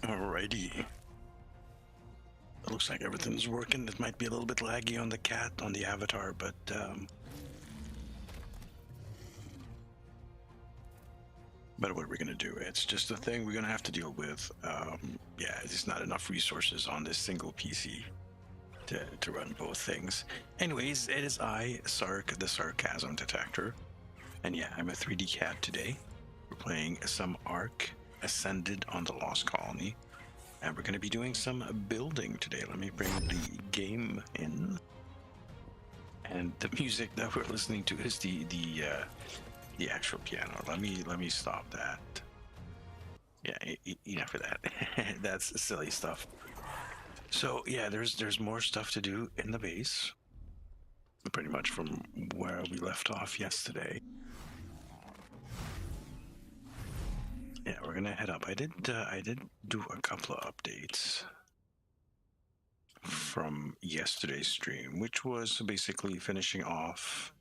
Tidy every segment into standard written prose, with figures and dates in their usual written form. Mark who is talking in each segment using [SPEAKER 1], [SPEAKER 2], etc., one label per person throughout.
[SPEAKER 1] Alrighty. It looks like everything's working. It might be a little bit laggy on the cat, on the avatar, but what are we gonna do? It's just a thing we're gonna have to deal with. Yeah, there's not enough resources on this single PC to run both things. Anyways, it is I, Sark, the Sarcasm Detector. And yeah, I'm a 3D cat today. We're playing some ARK Ascended on the Lost Colony. And we're going to be doing some building today. Let me bring the game in. And the music that we're listening to is the actual piano. Let me stop that. Yeah, enough of that. That's silly stuff. So yeah, there's more stuff to do in the base. Pretty much from where we left off yesterday. Yeah, we're gonna head up. I did do a couple of updates from yesterday's stream, which was basically finishing off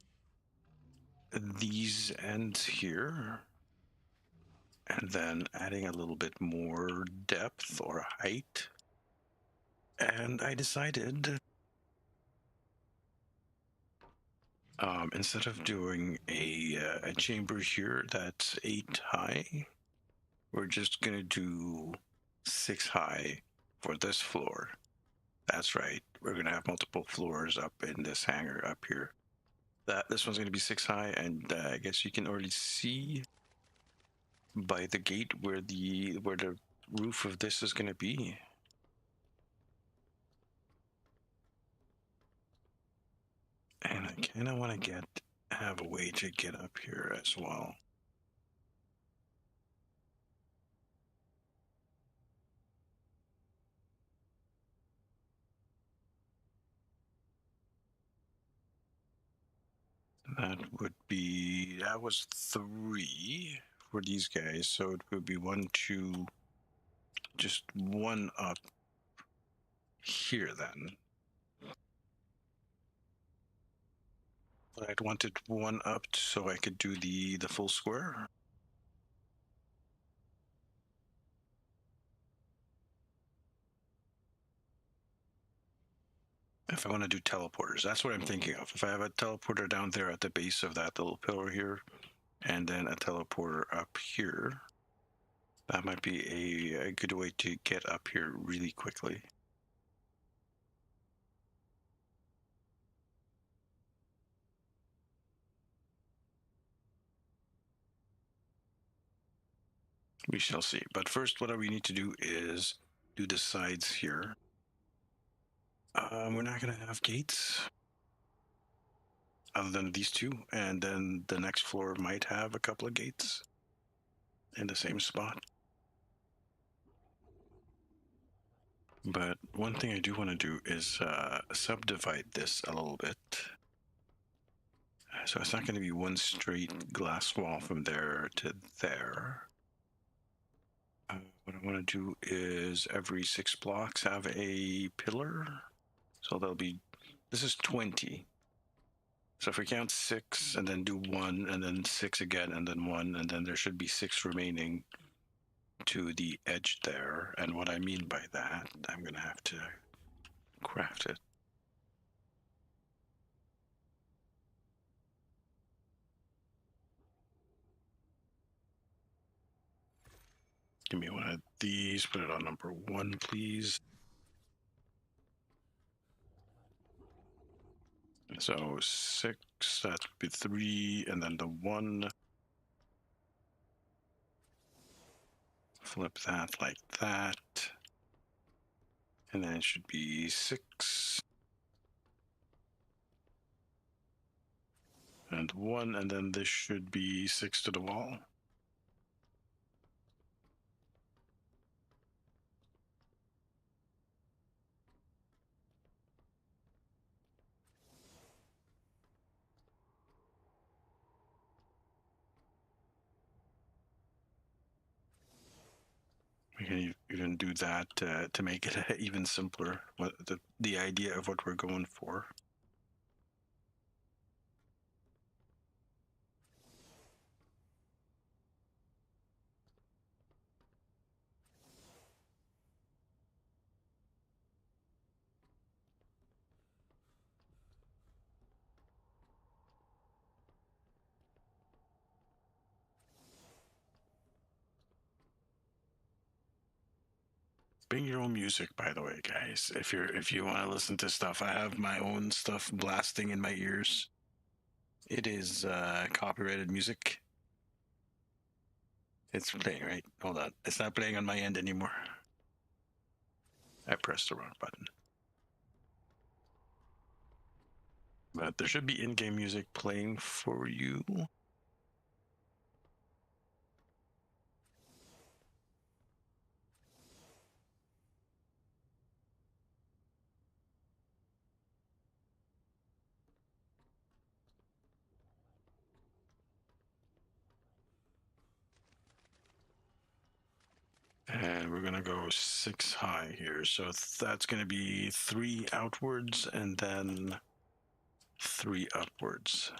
[SPEAKER 1] these ends here, and then adding a little bit more depth or height. And I decided, instead of doing a chamber here that's 8 high, we're just gonna do 6 high for this floor. That's right. We're gonna have multiple floors up in this hangar up here. This one's gonna be 6 high, and I guess you can already see by the gate where the roof of this is gonna be. And I kind of want to have a way to get up here as well. That was 3 for these guys, so it would be 1, 2, just 1 up here then. But I'd wanted 1 up so I could do the full square. If I want to do teleporters, that's what I'm thinking of. If I have a teleporter down there at the base of that little pillar here, and then a teleporter up here, that might be a good way to get up here really quickly. We shall see. But first, what we need to do is do the sides here. We're not going to have gates other than these 2. And then the next floor might have a couple of gates in the same spot. But one thing I do want to do is subdivide this a little bit. So it's not going to be one straight glass wall from there to there. What I want to do is every 6 blocks have a pillar. So this is 20. So if we count 6 and then do 1 and then 6 again and then 1, and then there should be 6 remaining to the edge there. And what I mean by that, I'm going to have to craft it. Give me one of these, put it on number 1, please. So 6, that would be 3, and then the 1. Flip that like that. And then it should be 6. And 1, and then this should be 6 to the wall. We can even do that to make it even simpler. The idea of what we're going for. Bring your own music, by the way, guys. If you want to listen to stuff, I have my own stuff blasting in my ears. It is copyrighted music. It's playing, right? Hold on. It's not playing on my end anymore. I pressed the wrong button. But there should be in-game music playing for you. And we're going to go 6 high here. So that's going to be 3 outwards and then 3 upwards.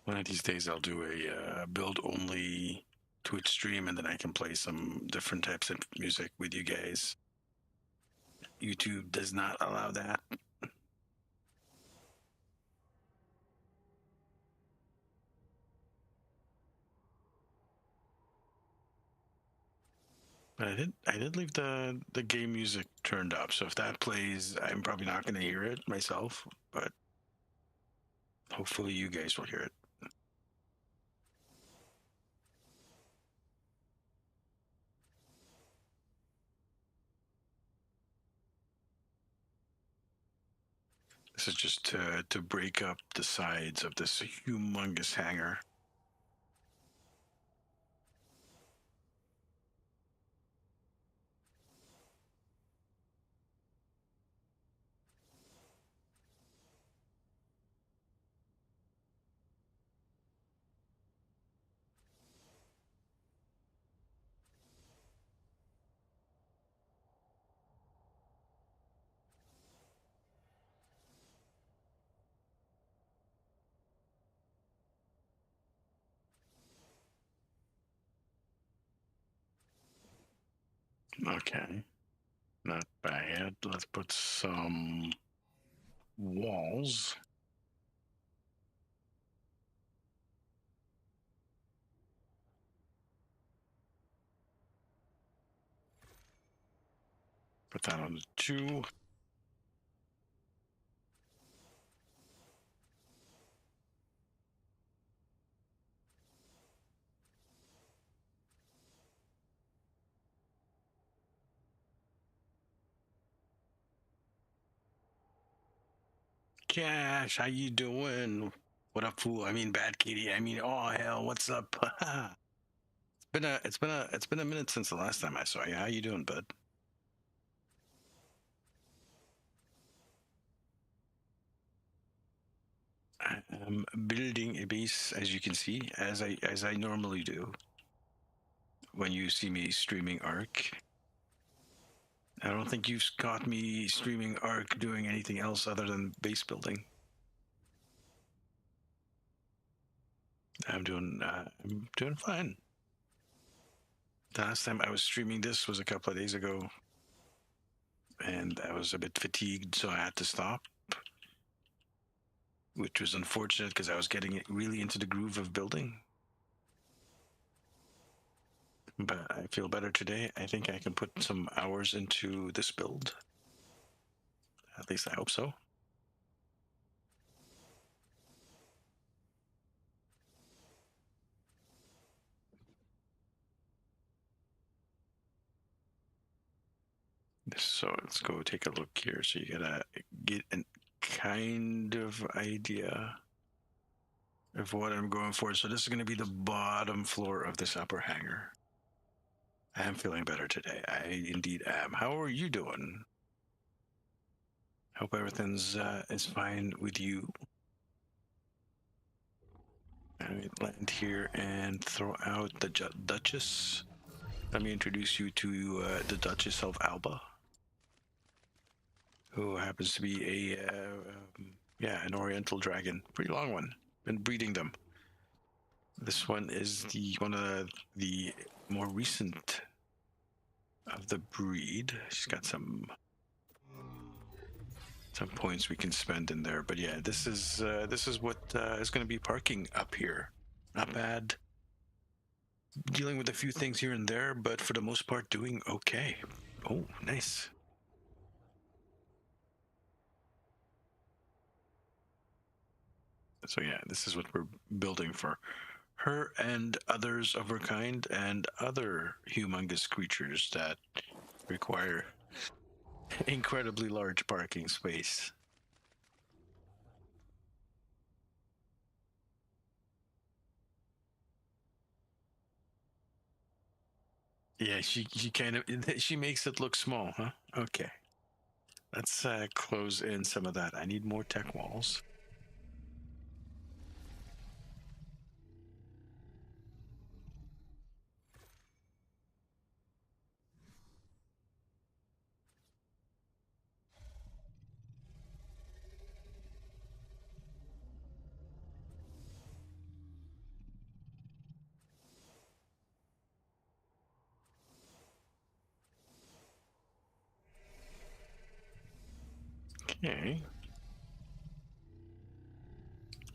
[SPEAKER 1] One of these days I'll do a build-only Twitch stream, and then I can play some different types of music with you guys. YouTube does not allow that. But I did leave the game music turned up, so if that plays, I'm probably not going to hear it myself, but hopefully you guys will hear it. This is just to break up the sides of this humongous hangar. Okay, not bad. Let's put some walls. Put that on the 2. Cash, how you doing? What up, fool? I mean, bad kitty. I mean, oh hell, what's up? It's been a minute since the last time I saw you. How you doing, bud? I am building a base, as you can see, as I normally do. When you see me streaming ARK, I don't think you've caught me streaming ARK doing anything else other than base building. I'm doing fine. The last time I was streaming this was a couple of days ago, and I was a bit fatigued, so I had to stop, which was unfortunate because I was getting really into the groove of building. But I feel better today. I think I can put some hours into this build. At least I hope so. So let's go take a look here. So you gotta get a kind of idea of what I'm going for. So this is going to be the bottom floor of this upper hangar. I am feeling better today. I indeed am. How are you doing? Hope everything's is fine with you. I land here and throw out the Duchess. Let me introduce you to the Duchess of Alba. who happens to be an Oriental dragon, pretty long one. Been breeding them. This one is one of the more recent of the breed. She's got some points we can spend in there, but yeah, this is what is going to be parking up here. Not bad. Dealing with a few things here and there, but for the most part, doing okay. Oh, nice. So yeah, this is what we're building for her and others of her kind and other humongous creatures that require incredibly large parking space. Yeah, she kind of she makes it look small, huh? Okay. Let's close in some of that. I need more tech walls. Okay.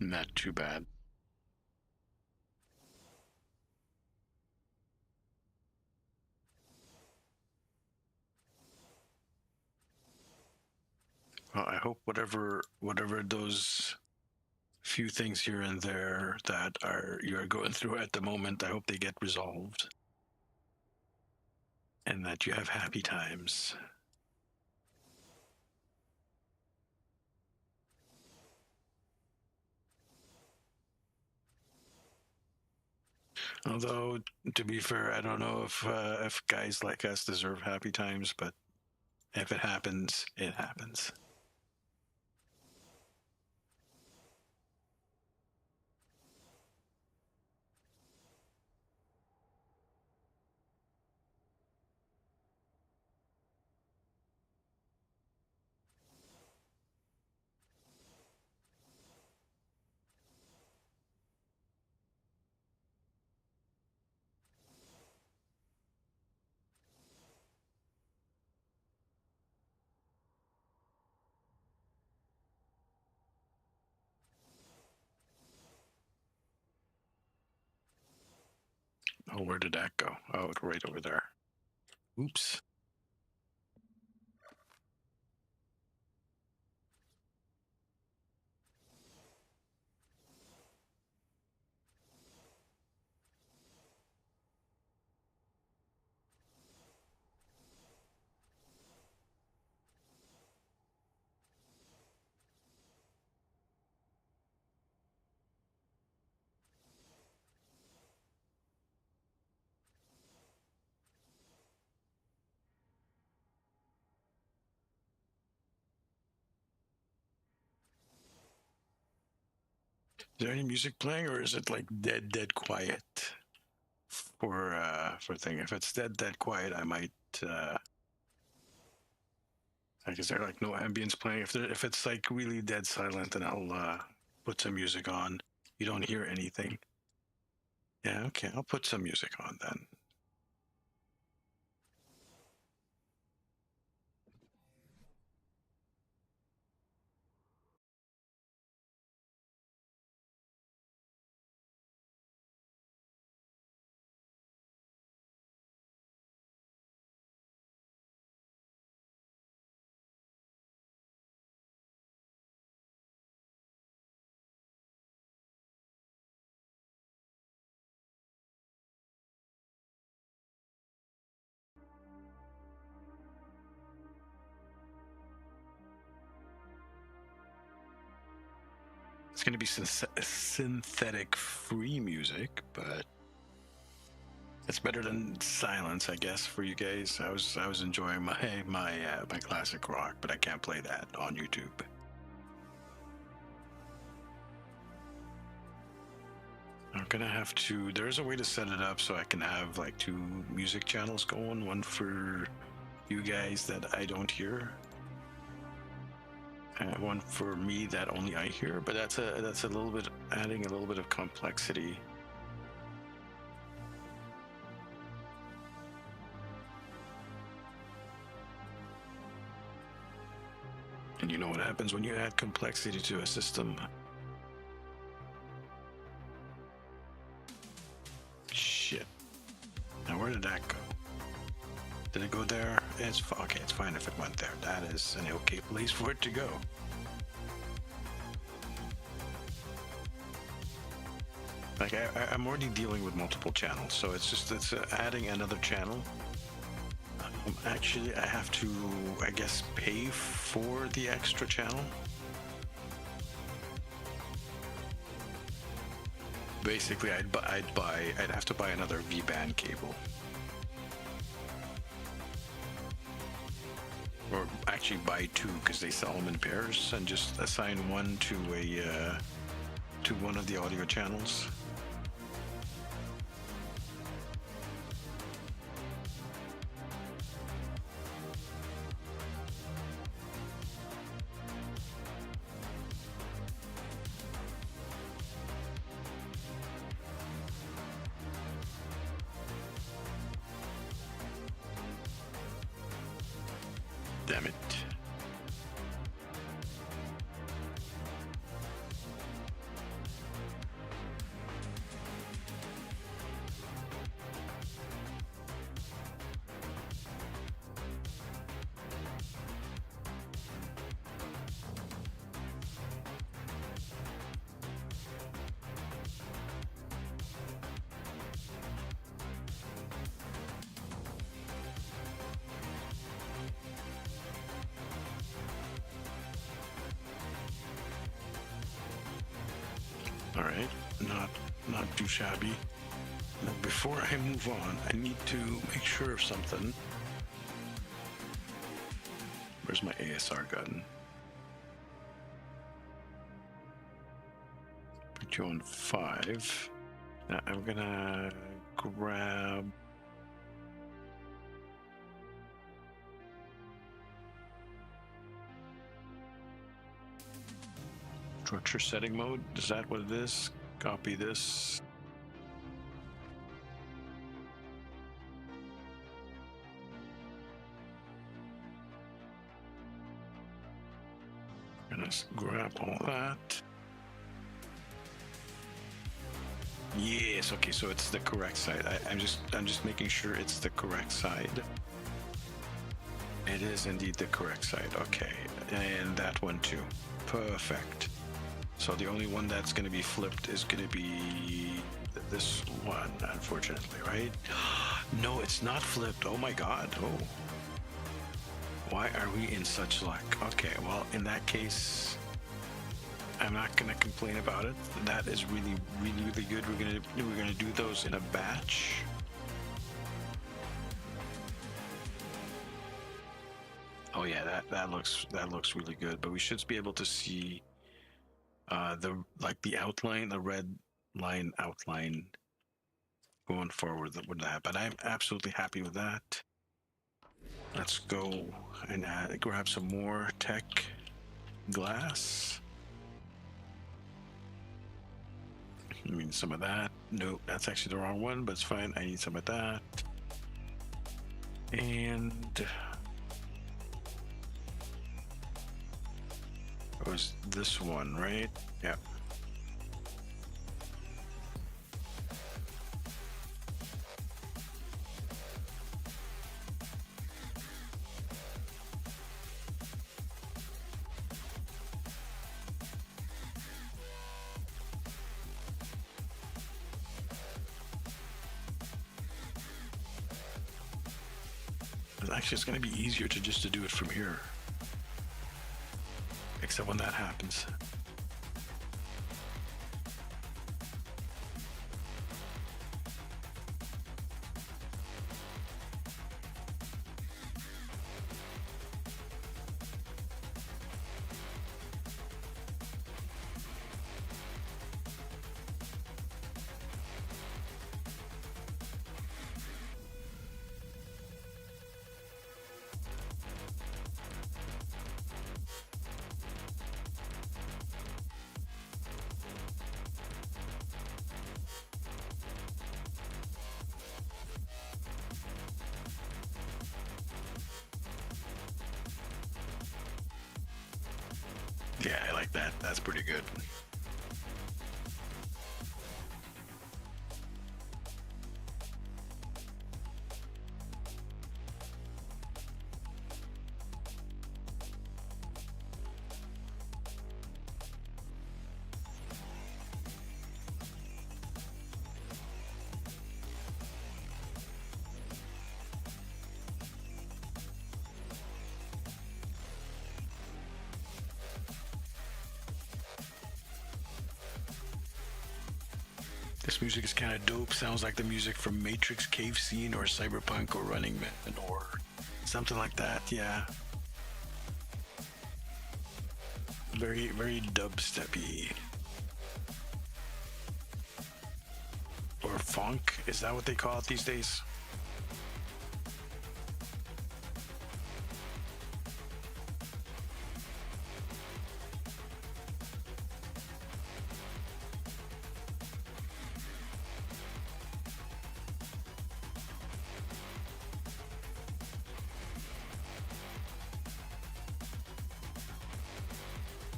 [SPEAKER 1] Not too bad. Well, I hope whatever those few things here and there that you're going through at the moment, I hope they get resolved. And that you have happy times. Although, to be fair, I don't know if guys like us deserve happy times, but if it happens, it happens. Oh, where did that go? Oh, right over there. Oops. Is there any music playing, or is it like dead quiet for thing? If it's dead quiet, I might. Like, is there like no ambience playing? If it's like really dead silent, then I'll put some music on. You don't hear anything. Yeah, okay. I'll put some music on then. It's going to be synthetic free music, but it's better than silence, I guess, for you guys. I was enjoying my classic rock, but I can't play that on YouTube. I'm gonna have to. There's a way to set it up so I can have like two music channels going, one for you guys that I don't hear, one for me that only I hear, but that's a little bit adding a little bit of complexity. And you know what happens when you add complexity to a system? Shit. Now where did that go? Did it go there? It's okay. It's fine if it went there. That is an okay place for it to go. Like I'm already dealing with multiple channels, so it's adding another channel. Actually, I have to, I guess, pay for the extra channel. Basically, I'd have to buy another V-band cable. Or actually buy two, because they sell them in pairs, and just assign one to to one of the audio channels. Damn it. All right, not too shabby. Now, before I move on, I need to make sure of something. Where's my ASR gun? Put you on 5. Now I'm gonna grab. Structure setting mode, is that what it is? Copy this. Gonna grab all that. Yes, okay, so it's the correct side. I'm just making sure it's the correct side. It is indeed the correct side, okay. And that one too. Perfect. So the only one that's going to be flipped is going to be this one, unfortunately, right? No, it's not flipped. Oh my god. Oh. Why are we in such luck? Okay, well, in that case, I'm not going to complain about it. That is really, really, really good. We're gonna do those in a batch. Oh yeah, that looks really good. But we should be able to see the outline, the red line outline going forward with that. But I'm absolutely happy with that. Let's go and grab some more tech glass. I mean, some of that. Nope, that's actually the wrong one, but it's fine. I need some of that. And it was this one, right? Yeah. Actually, it's going to be easier to do it from here. Except when that happens. That's pretty good. This music is kind of dope. Sounds like the music from Matrix Cave Scene or Cyberpunk or Running Man or something like that. Yeah. Very, very dubsteppy. Or funk. Is that what they call it these days?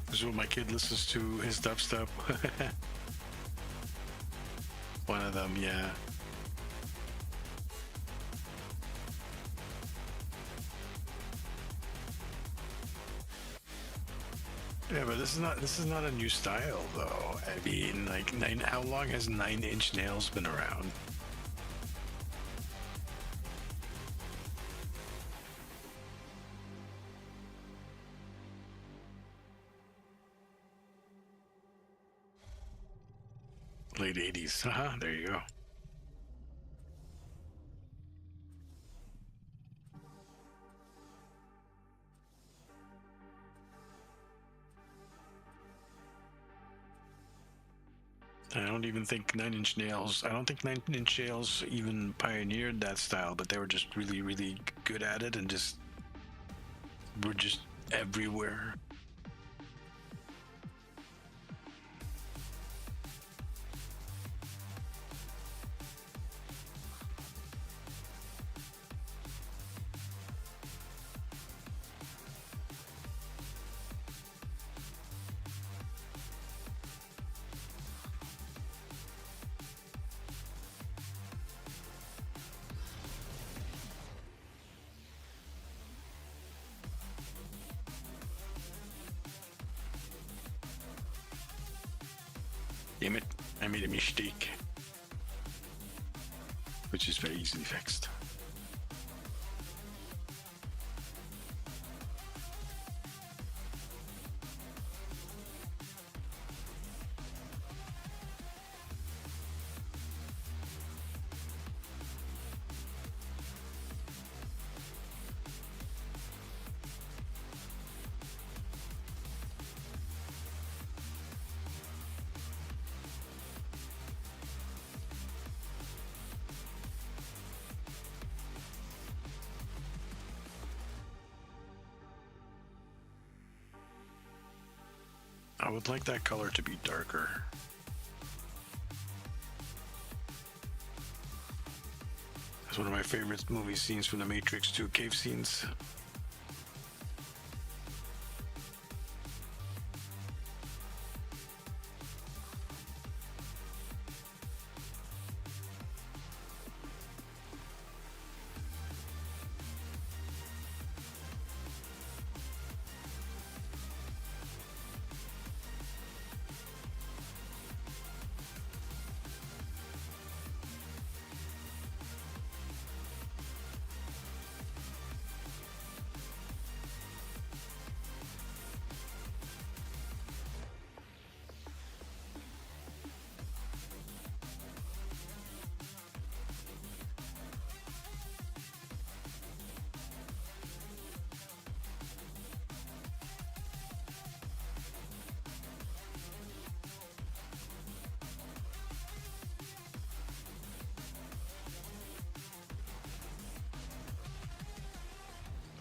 [SPEAKER 1] This is what my kid listens to, his dubstep. One of them, yeah. Yeah, but this is not a new style though. I mean, like how long has 9-inch nails been around? Late 80s. There you go. I don't even think 9-inch nails. I don't think 9-inch nails even pioneered that style, but they were just really, really good at it and just were just everywhere. Damn it, I made a mistake. Which is very easily fixed. I would like that color to be darker. That's one of my favorite movie scenes from the Matrix 2 cave scenes.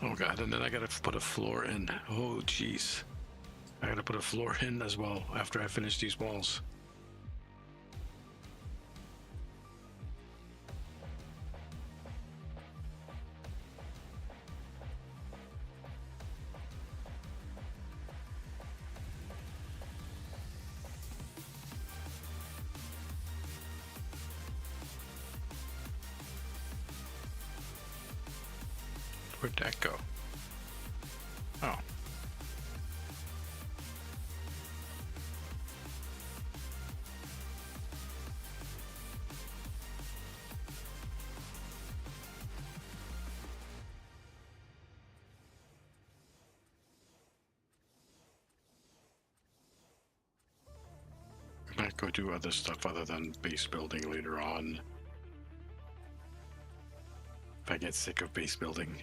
[SPEAKER 1] Oh god, and then I gotta put a floor in. Oh jeez. I gotta put a floor in as well after I finish these walls. Where'd that go? Oh. I might go do other stuff other than base building later on. If I get sick of base building.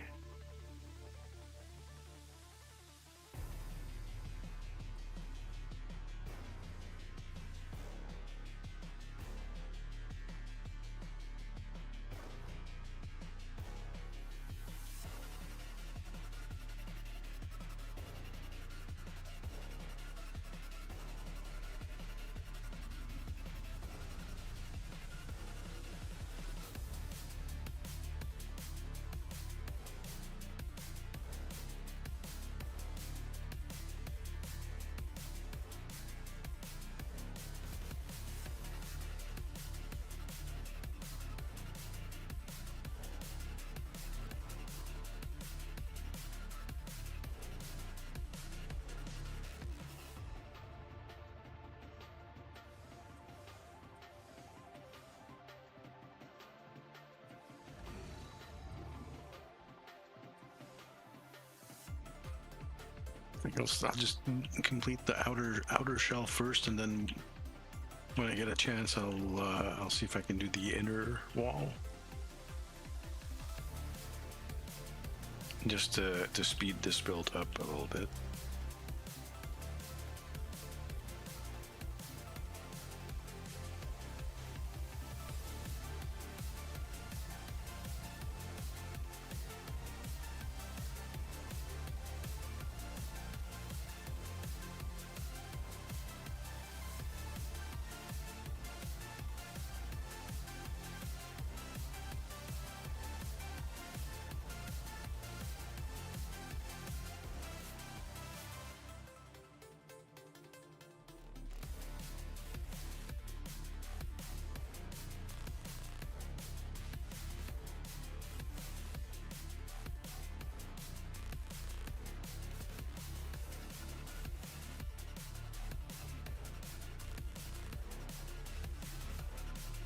[SPEAKER 1] I'll just complete the outer shell first, and then when I get a chance, I'll see if I can do the inner wall, just to speed this build up a little bit.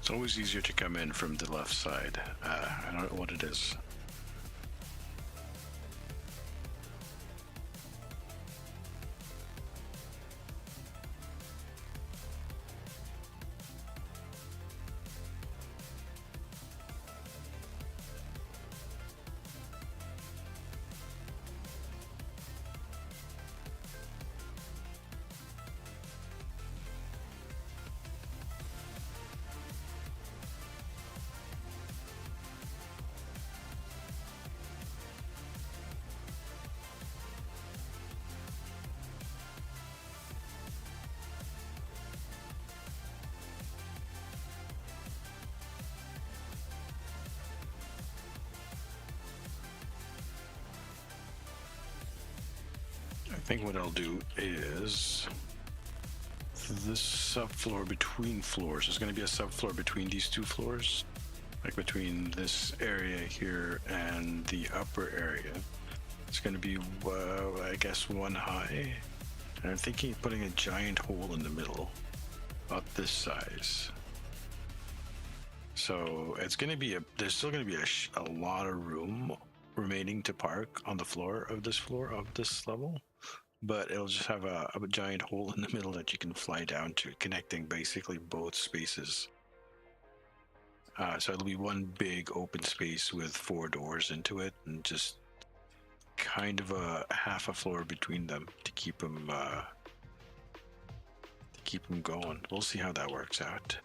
[SPEAKER 1] It's always easier to come in from the left side. I don't know what it is. I think what I'll do is this subfloor between floors. There's going to be a subfloor between these two floors, like between this area here and the upper area. It's going to be, I guess, one high. And I'm thinking of putting a giant hole in the middle, about this size. So it's going to be there's still going to be a lot of room remaining to park on the floor of this level. But it'll just have a giant hole in the middle that you can fly down to, connecting basically both spaces. So it'll be one big open space with 4 doors into it, and just kind of a half a floor between them to keep them going. We'll see how that works out.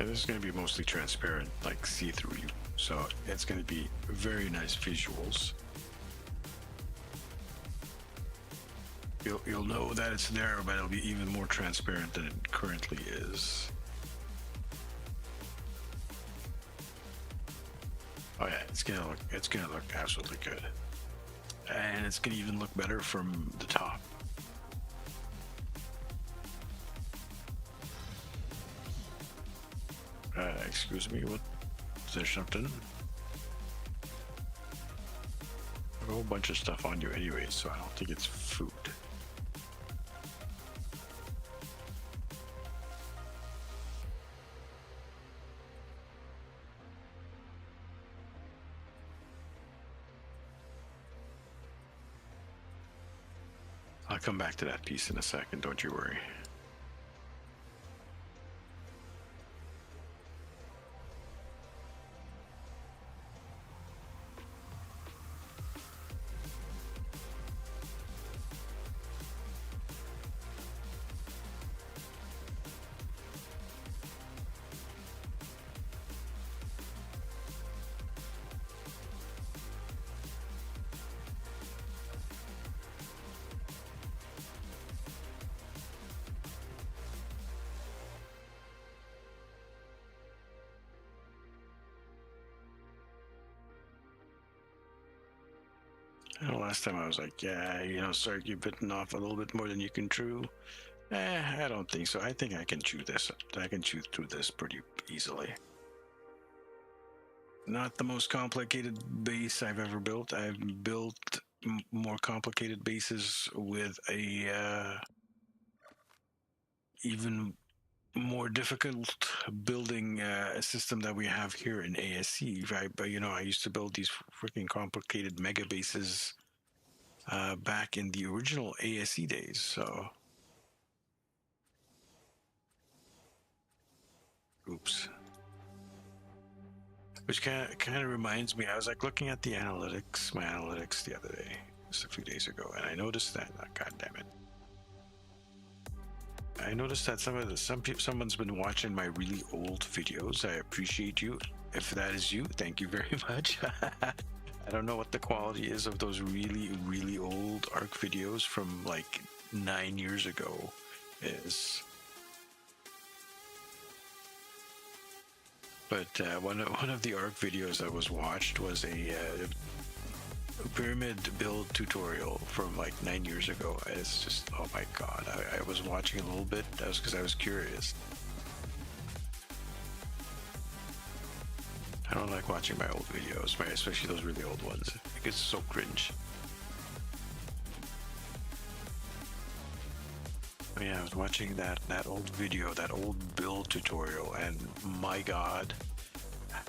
[SPEAKER 1] And this is going to be mostly transparent, like see-through. So it's going to be very nice visuals. You'll know that it's there, but it'll be even more transparent than it currently is. Oh yeah, it's gonna look absolutely good, and it's gonna even look better from the top. Excuse me, what? Is there something? A whole bunch of stuff on you anyway, so I don't think it's food. I'll come back to that piece in a second, don't you worry. Last time I was like, yeah, Sark, you've bitten off a little bit more than you can chew. I don't think so. I think I can chew this. I can chew through this pretty easily. Not the most complicated base I've ever built. I've built more complicated bases with a even more difficult building system that we have here in ASC, right? But I used to build these freaking complicated mega bases back in the original ASC days. So, oops. Which kind of reminds me, I was like looking at my analytics the other day, just a few days ago, and I noticed that. Oh, God damn it! I noticed that someone's been watching my really old videos. I appreciate you. If that is you, thank you very much. I don't know what the quality is of those really, really old ARK videos from like 9 years ago is. But one of the ARK videos that was watched was a pyramid build tutorial from like 9 years ago. It's just, oh my god, I was watching a little bit. That was because I was curious. I don't like watching my old videos, especially those really old ones. It gets so cringe. But yeah, I was watching that old video, that old build tutorial, and my god,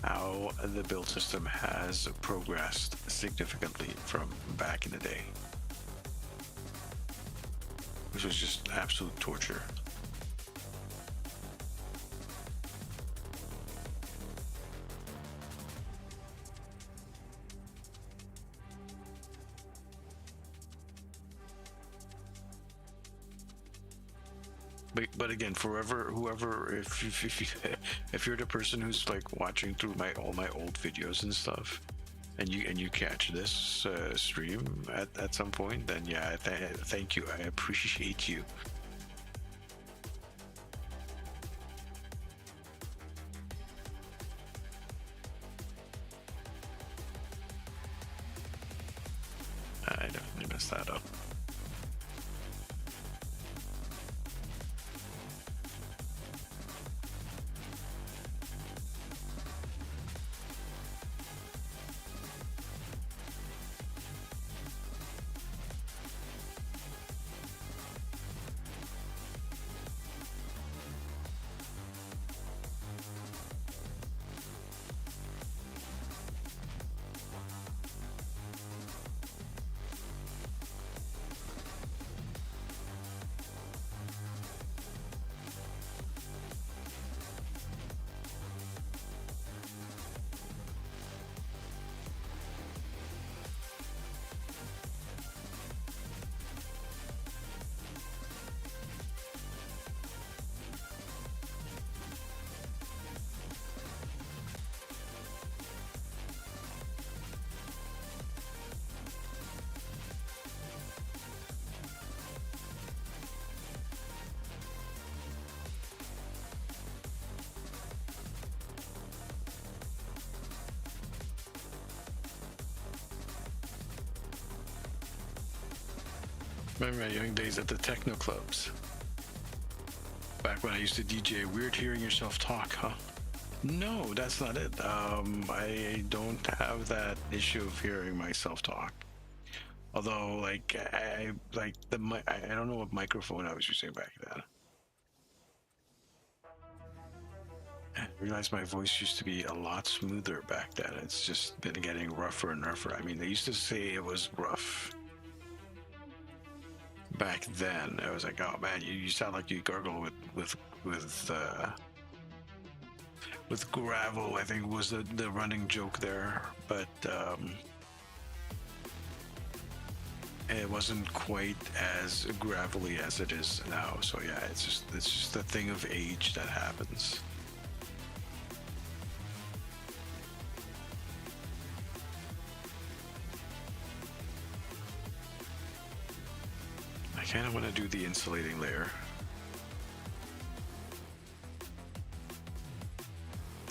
[SPEAKER 1] how the build system has progressed significantly from back in the day. Which was just absolute torture. But again, whoever, if you're the person who's like watching through all my old videos and stuff, and you catch this stream at some point, then yeah, thank you. I appreciate you. I definitely messed that up. Remember my young days at the techno clubs? Back when I used to DJ. Weird hearing yourself talk, huh? No, that's not it. I don't have that issue of hearing myself talk. Although, like, I like I don't know what microphone I was using back then. I realized my voice used to be a lot smoother back then. It's just been getting rougher and rougher. I mean, they used to say it was rough back then. I was like, oh man, you sound like you gargle with gravel. I think was the running joke there, but it wasn't quite as gravelly as it is now. So yeah, it's just a thing of age that happens. I kind of want to do the insulating layer.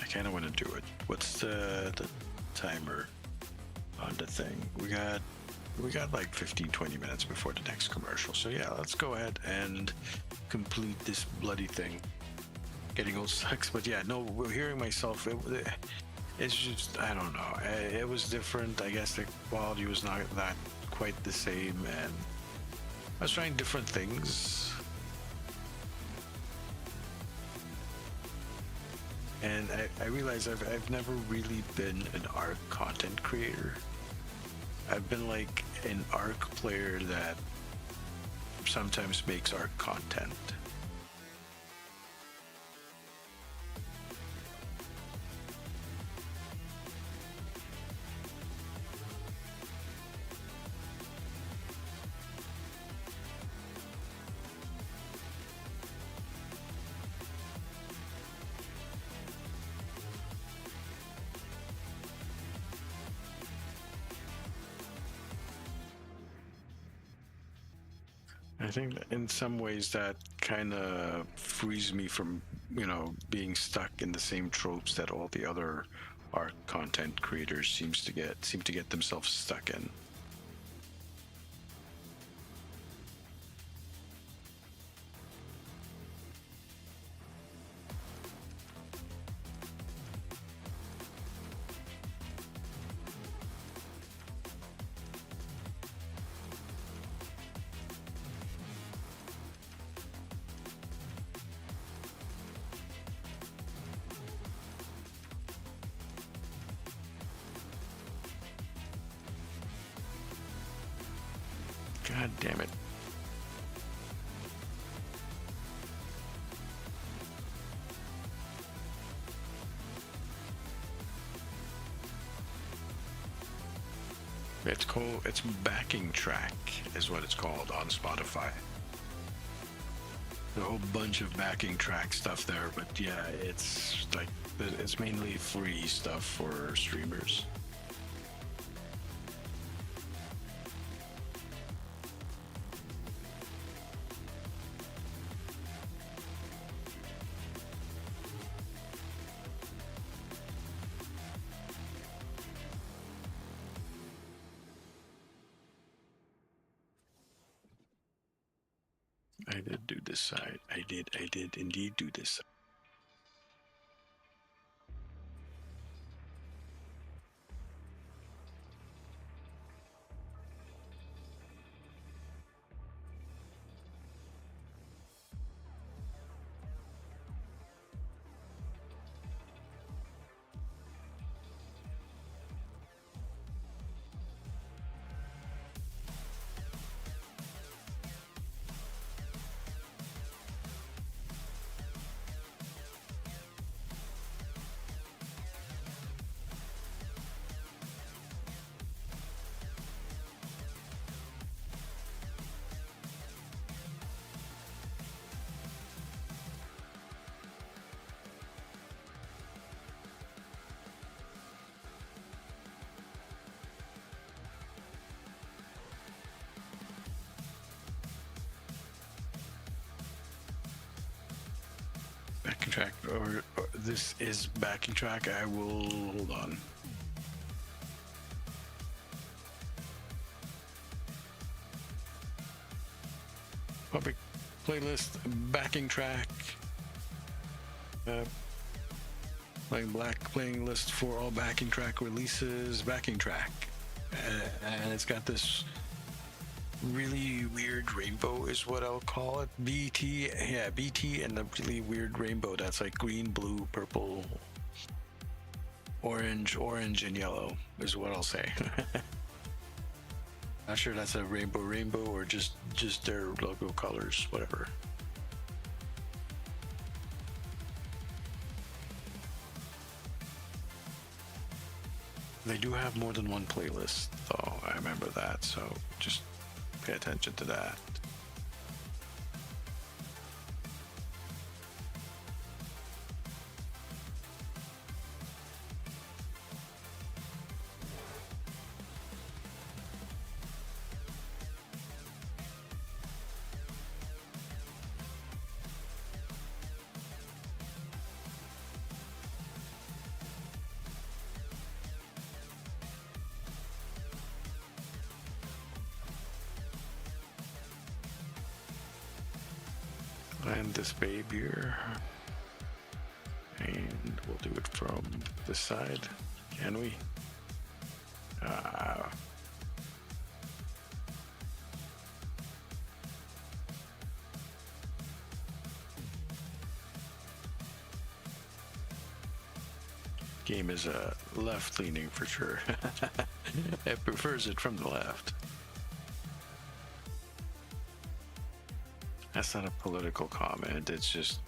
[SPEAKER 1] I kind of want to do it. What's the timer on the thing? We got like 15-20 minutes before the next commercial. So yeah, let's go ahead and complete this bloody thing. Getting old sucks, but yeah, no, hearing myself, it's just, I don't know. It was different. I guess the quality was not that quite the same, and I was trying different things. And I realized I've never really been an ARK content creator. I've been like an ARK player that sometimes makes ARK content. I think that in some ways that kind of frees me from, being stuck in the same tropes that all the other ARK content creators seem to get themselves stuck in. God damn it. It's backing track is what it's called on Spotify. A whole bunch of backing track stuff there, but yeah, it's like it's mainly free stuff for streamers. I did do this side. I did indeed do this side. Backing track, or this is backing track. I will hold on. public playlist, backing track, playing black playlist for all backing track releases, backing track, and it's got this really weird rainbow is what I'll call it. BT, yeah, BT, and a really weird rainbow that's like green, blue, purple, orange, and yellow is what I'll say. Not sure that's a rainbow or just their logo colors, whatever. They do have more than one playlist, though. I remember that, so just pay attention to that. And this babe here, and we'll do it from this side, can we? Game is left leaning for sure. It prefers it from the left. That's not a political comment, it's just,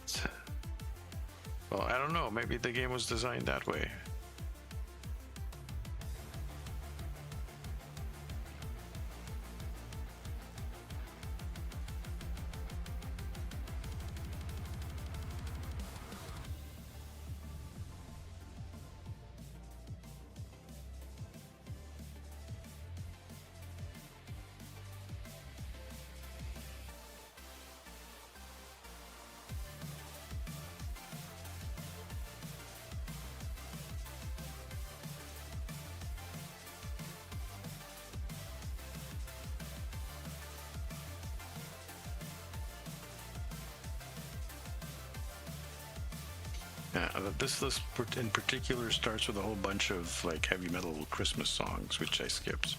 [SPEAKER 1] well, I don't know, maybe the game was designed that way. This list in particular starts with a whole bunch of like heavy metal Christmas songs, which I skipped.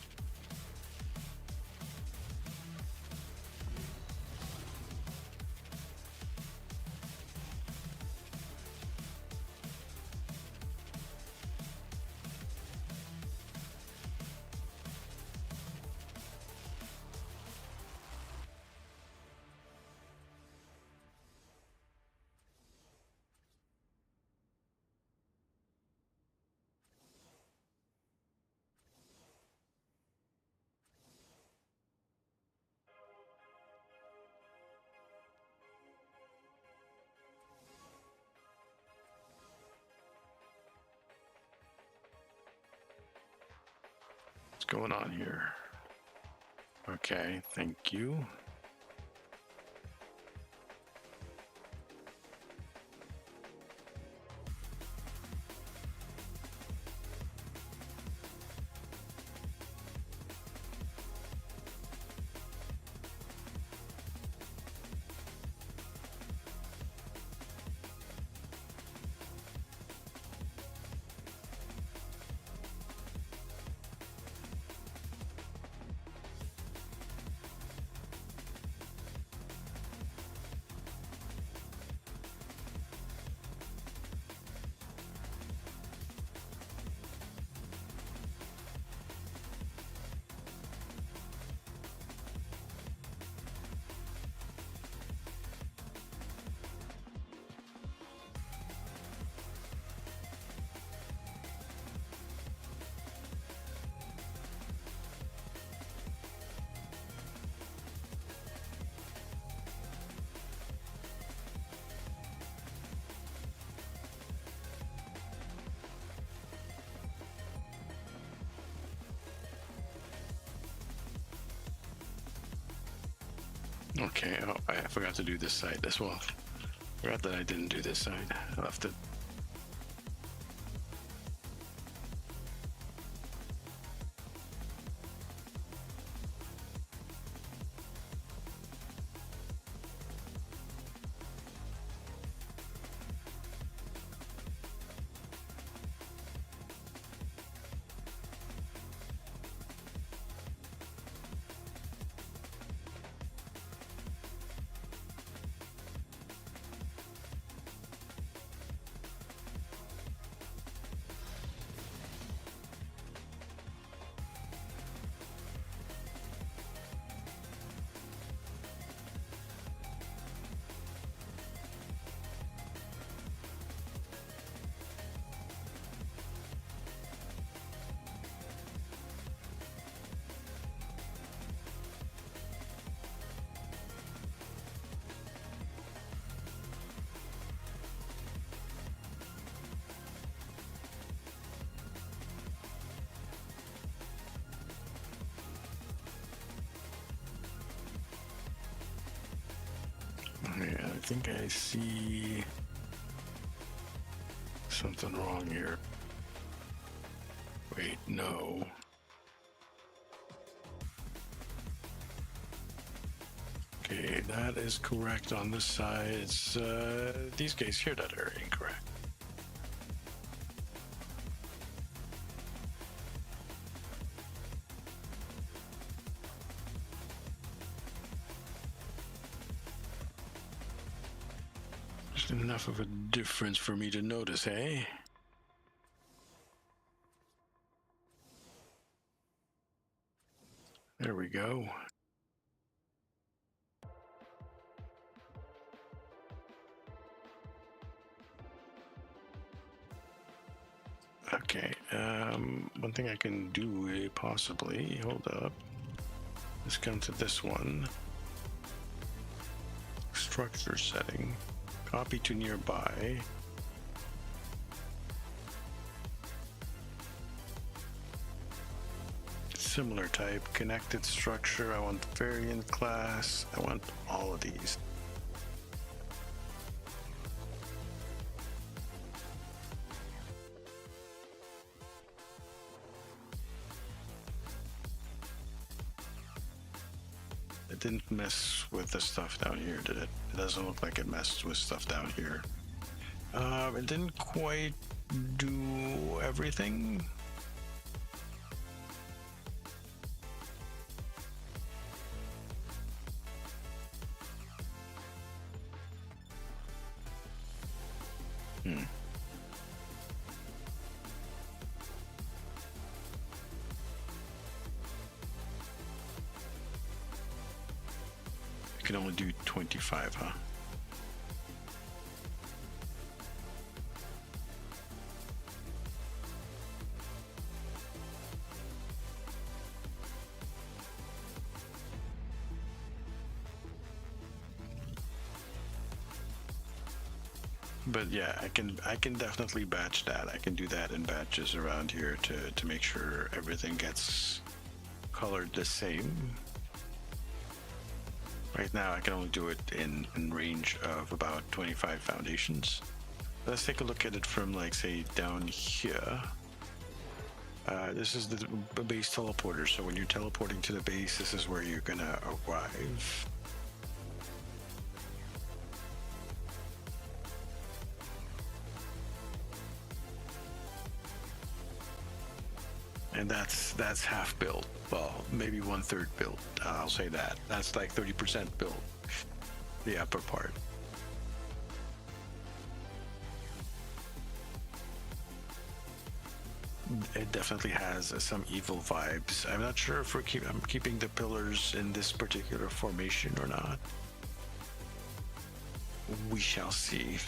[SPEAKER 1] What's going on here? Okay, thank you. Okay, oh, I forgot to do this side as well. Forgot that I didn't do this side. I left it. Okay, I think I see something wrong here. Wait, no. Okay, that is correct on this side. It's these guys here that are incorrect. Just enough of a difference for me to notice, eh? There we go. Okay, one thing I can do, possibly, hold up. Let's come to this one. Structure setting. Copy to nearby. Similar type, connected structure. I want variant class. I want all of these. It didn't mess with the stuff down here, did it? It doesn't look like it messed with stuff down here. It didn't quite do everything. You can only do 25, huh? But yeah, I can definitely batch that. I can do that in batches around here to make sure everything gets colored the same. Right now, I can only do it in range of about 25 foundations. Let's take a look at it from, like, say, down here. This is the base teleporter. So when you're teleporting to the base, this is where you're gonna arrive. And that's half built. Well, maybe 1/3 built. I'll say that. That's like 30% built. The upper part. It definitely has some evil vibes. I'm not sure if I'm keeping the pillars in this particular formation or not. We shall see.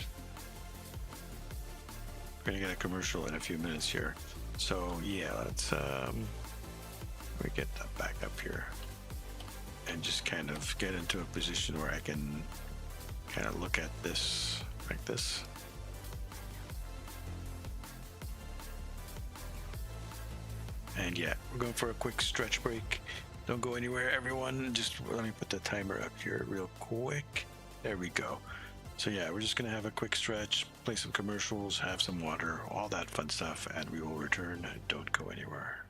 [SPEAKER 1] We're gonna get a commercial in a few minutes here. So yeah, let's let me get that back up here and just kind of get into a position where I can kind of look at this like this. And yeah, we're going for a quick stretch break. Don't go anywhere, everyone. Just let me put the timer up here real quick. There we go. So yeah, we're just gonna have a quick stretch, play some commercials, have some water, all that fun stuff, and we will return. Don't go anywhere.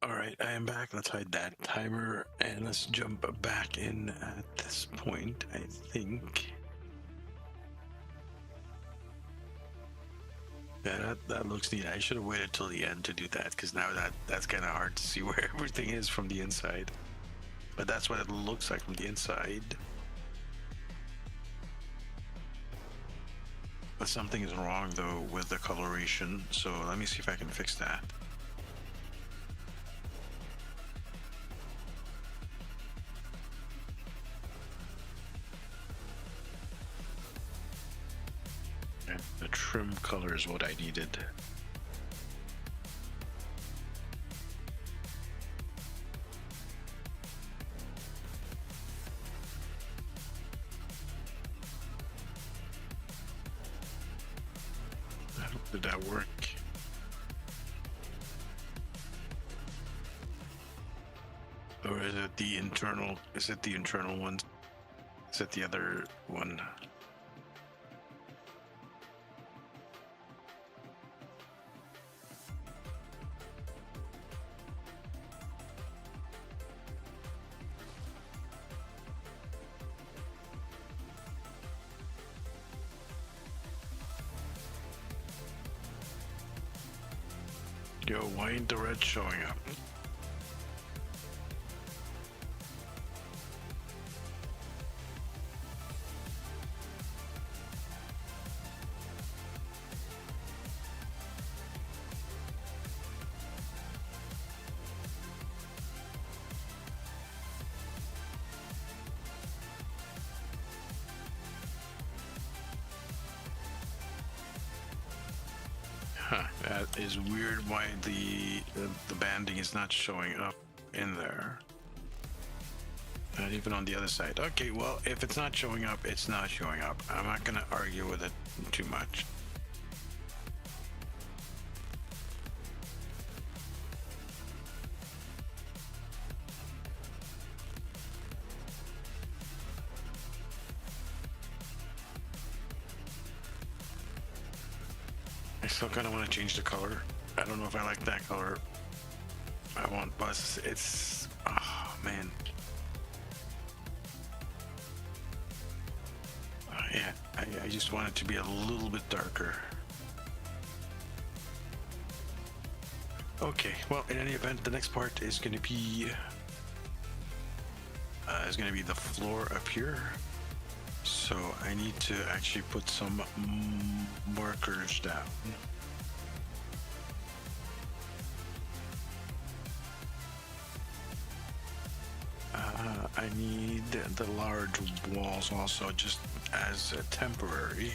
[SPEAKER 1] All right, I am back. Let's hide that timer and let's jump back in at this point, I think. Yeah, that looks neat. I should have waited till the end to do that, because now that's kind of hard to see where everything is from the inside. But that's what it looks like from the inside. But something is wrong though with the coloration, so let me see if I can fix that. And the trim color is what I needed. Did that work? Or is it the internal? Is it the internal one? Is it the other one? Yo, why ain't the red showing up? Huh, that is weird why the banding is not showing up in there. Not even on the other side. Okay, well, if it's not showing up, it's not showing up. I'm not gonna argue with it too much. I still kind of want to change the color. I don't know if I like that color. I want bus. It's, oh man. Yeah, I just want it to be a little bit darker. Okay, well, in any event, the next part is going to be the floor up here. So I need to actually put some markers down. I need the large walls also, just as a temporary.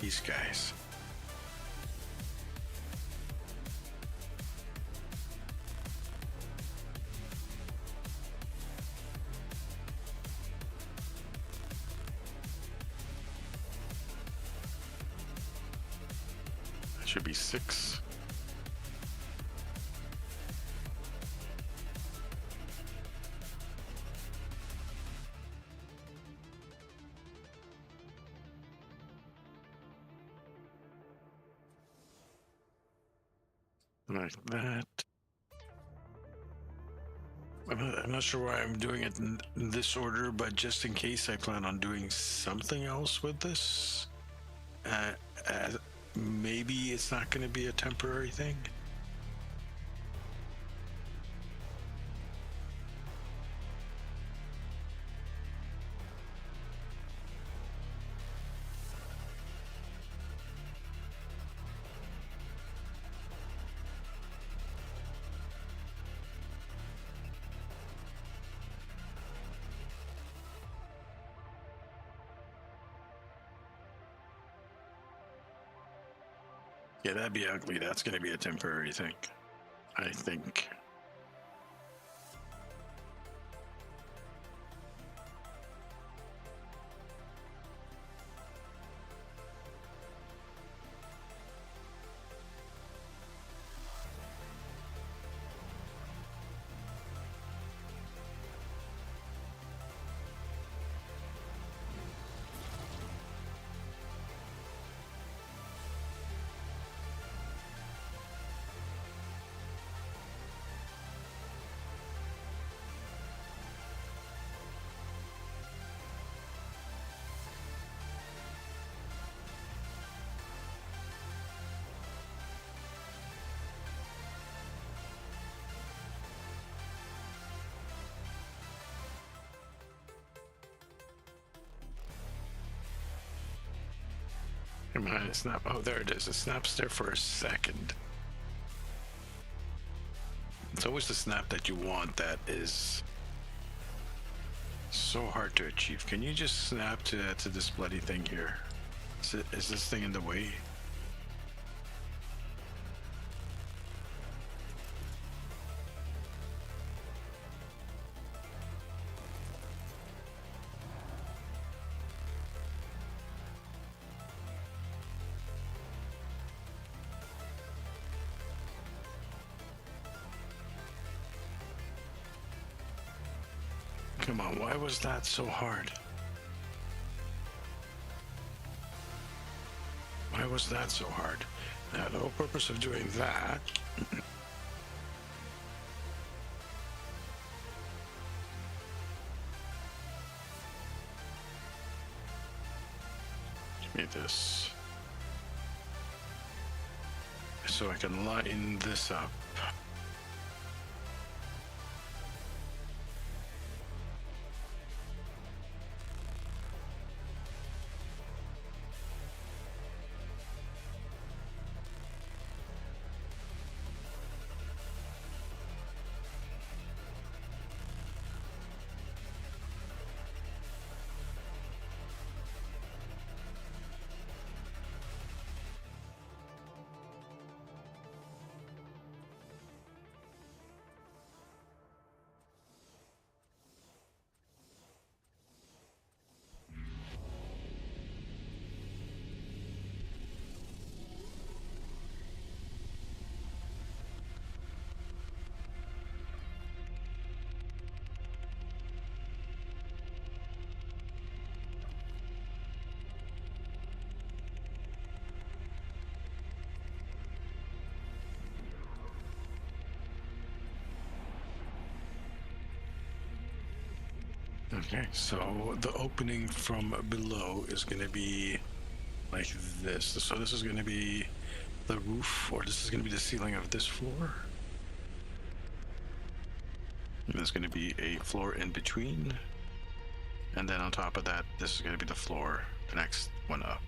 [SPEAKER 1] These guys. That should be 6. Like that. I'm not sure why I'm doing it in this order, but just in case, I plan on doing something else with this. Maybe it's not going to be a temporary thing. Yeah, that'd be ugly. That's going to be a temporary thing, I think. Come on, snap. Oh, there it is. It snaps there for a second. It's always the snap that you want that is so hard to achieve. Can you just snap to this bloody thing here? Is this thing in the way? Come on, why was that so hard? Why was that so hard? Now, the whole purpose of doing that give me this so I can line this up. Okay, so the opening from below is going to be like this. So this is going to be the roof, or this is going to be the ceiling of this floor. And there's going to be a floor in between. And then on top of that, this is going to be the floor, the next one up.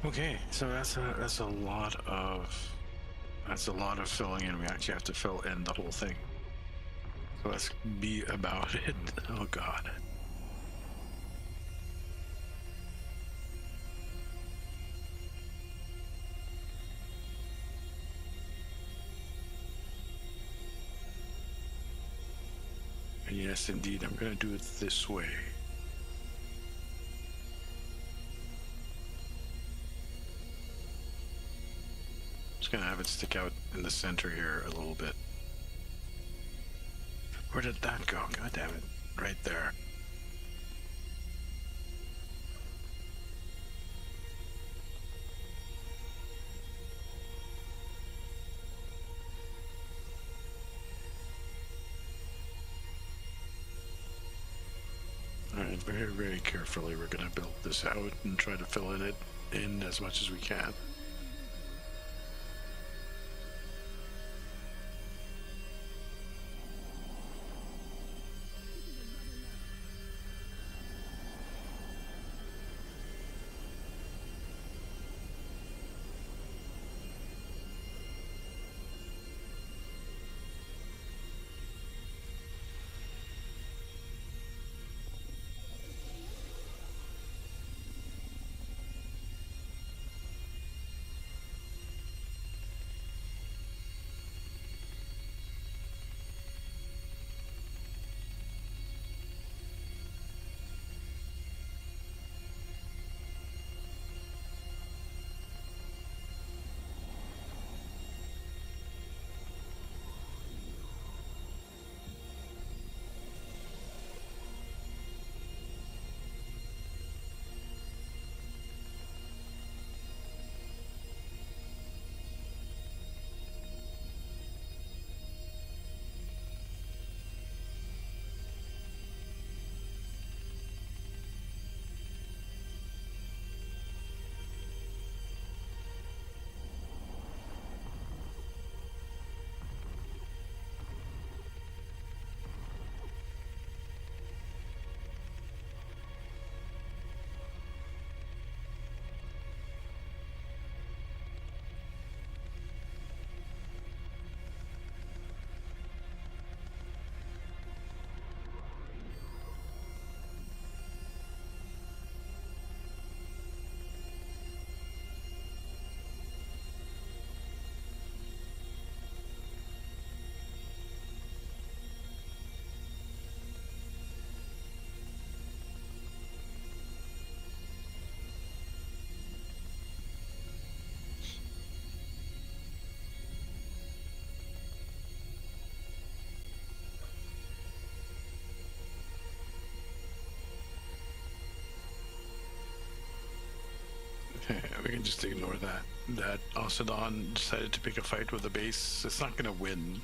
[SPEAKER 1] Okay, so that's a lot of filling in. We actually have to fill in the whole thing. So let's be about it. Oh God. And yes, indeed, I'm going to do it this way. Just going to have it stick out in the center here a little bit. Where did that go? God damn it. Right there. Alright, very, very carefully we're going to build this out and try to fill it in as much as we can. we can just ignore that. That Ocedon decided to pick a fight with the base. It's not going to win.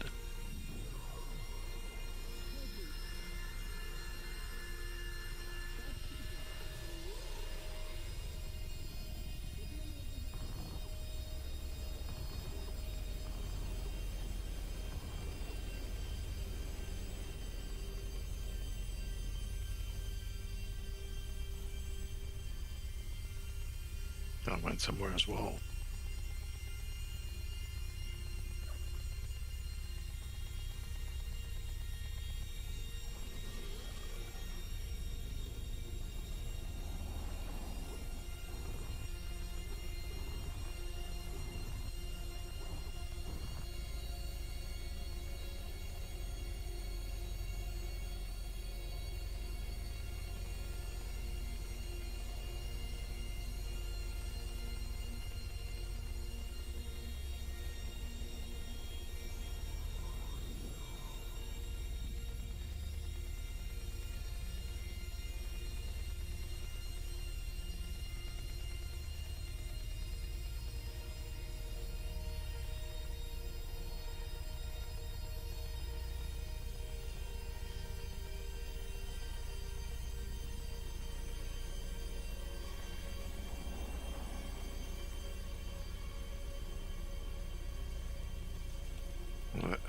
[SPEAKER 1] I went somewhere as well.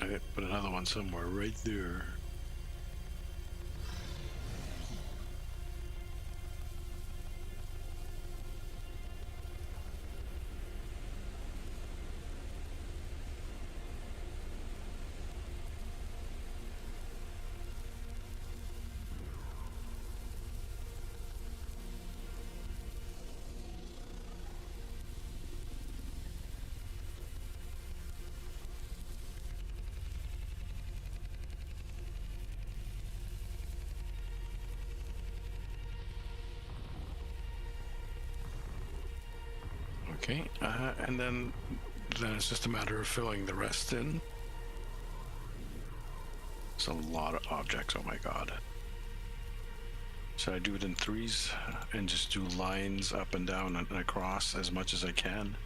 [SPEAKER 1] I put another one somewhere right there. Okay, and then it's just a matter of filling the rest in. It's a lot of objects, oh my god. Should I do it in threes and just do lines up and down and across as much as I can?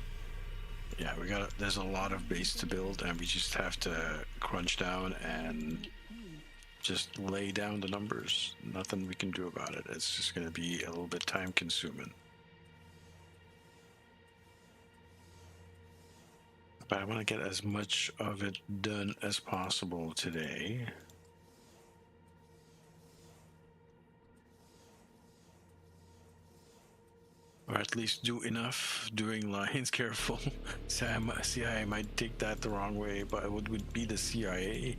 [SPEAKER 1] Yeah, there's a lot of base to build, and we just have to crunch down and just lay down the numbers. Nothing we can do about it. It's just going to be a little bit time consuming. But I want to get as much of it done as possible today. Or at least do enough doing lines. Careful. CIA might take that the wrong way, but it would be the CIA.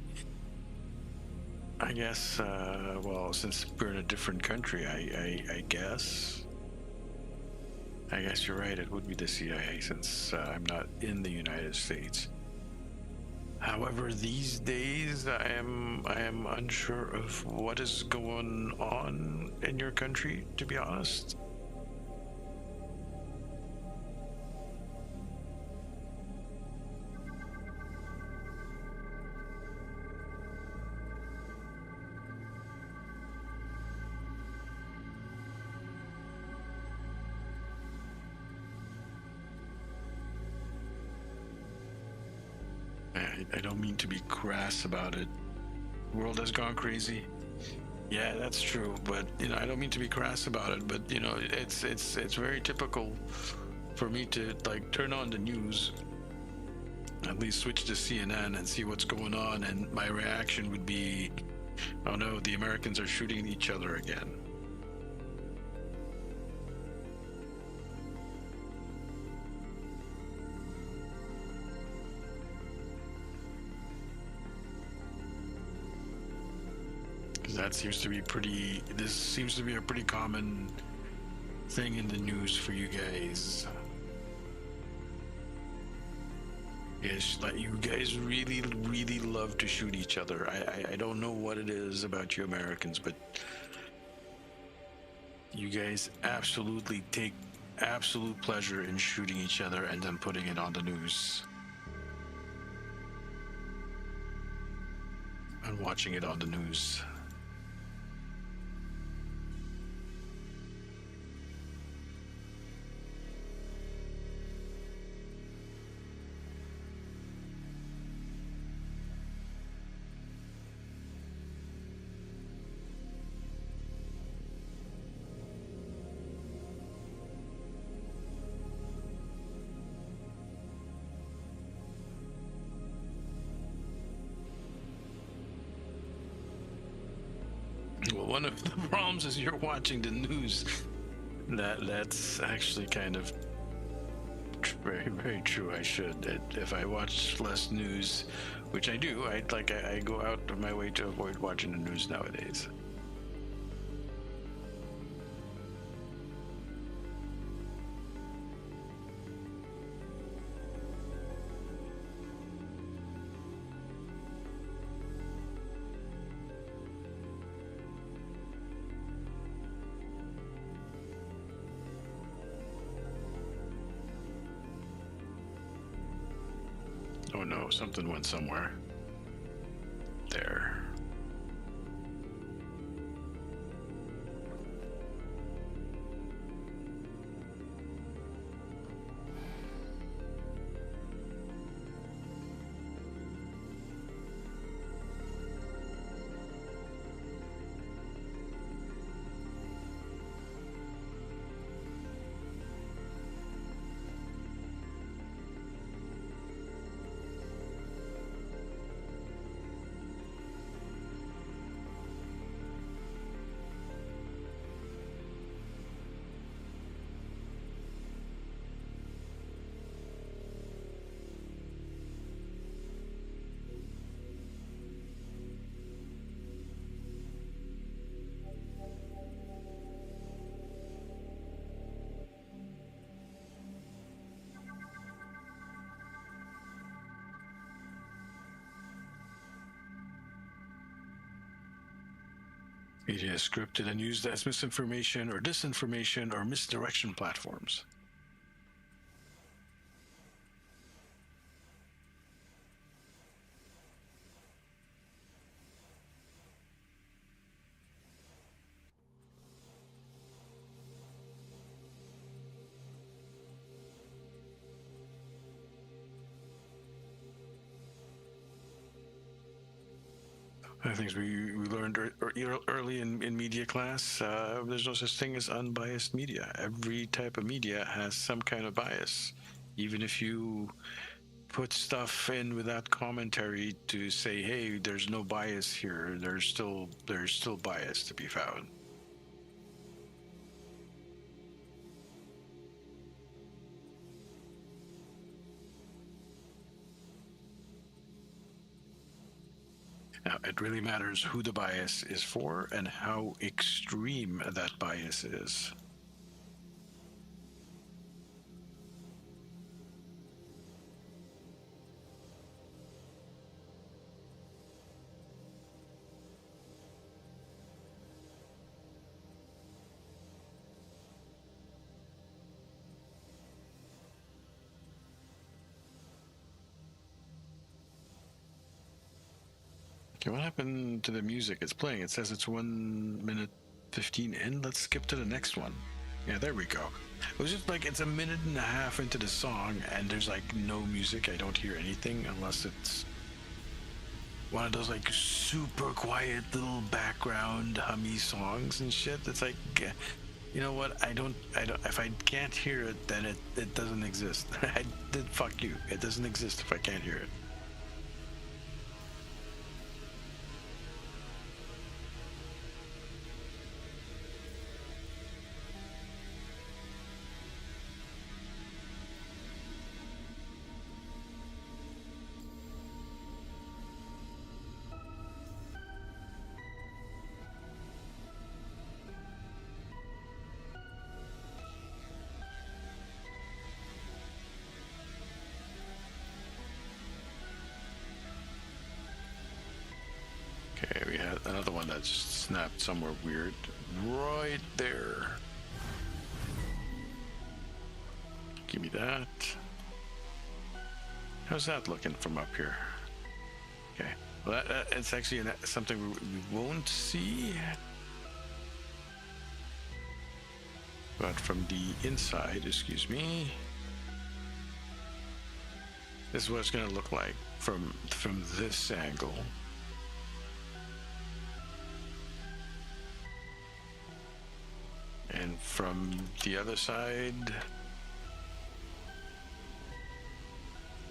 [SPEAKER 1] I guess, well, since we're in a different country, I guess. I guess you're right, it would be the CIA since I'm not in the United States. However, these days I am unsure of what is going on in your country, to be honest. I don't mean to be crass about it. The world has gone crazy. Yeah, that's true, but I don't mean to be crass about it, but it's very typical for me to like turn on the news, at least switch to CNN and see what's going on, and my reaction would be, oh no, the Americans are shooting each other again. That seems to be this seems to be a pretty common thing in the news for you guys. Yes, like you guys really, really love to shoot each other. I don't know what it is about you Americans, but you guys absolutely take absolute pleasure in shooting each other and then putting it on the news. And watching it on the news. one of the problems is you're watching the news. That's actually kind of very, very true. I should. If I watch less news, which I do, I go out of my way to avoid watching the news nowadays. Oh no, something went somewhere. There. Media is scripted and used as misinformation or disinformation or misdirection platforms. I think we learned early in media class, there's no such thing as unbiased media. Every type of media has some kind of bias. Even if you put stuff in without commentary to say, hey, there's no bias here, there's still bias to be found. Now, it really matters who the bias is for and how extreme that bias is. Okay, what happened to the music? It's playing. It says it's 1 minute 15 in. Let's skip to the next one. Yeah, there we go. It was just like it's a minute and a half into the song and there's like no music. I don't hear anything unless it's one of those like super quiet little background hummy songs and shit. It's like, you know what? I don't. If I can't hear it, then it doesn't exist. Fuck you. It doesn't exist if I can't hear it. Okay, we had another one that just snapped somewhere weird. Right there. Give me that. How's that looking from up here? Okay. Well, it's actually something we won't see. But from the inside, excuse me. This is what it's going to look like from this angle. And from the other side,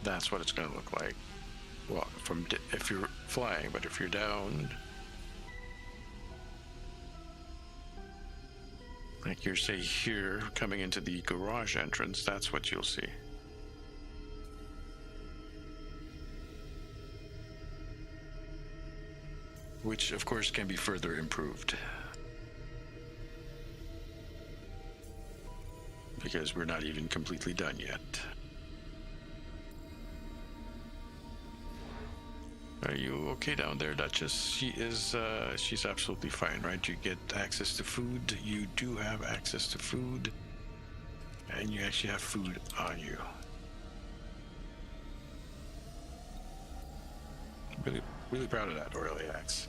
[SPEAKER 1] that's what it's going to look like. Well, if you're flying, but if you're down, Like you're say here, coming into the garage entrance, that's what you'll see. Which of course can be further improved. Because we're not even completely done yet. Are you okay down there, Duchess? She is, she's absolutely fine, right? You get access to food. You do have access to food. And you actually have food on you. Really, really proud of that, Aureliax.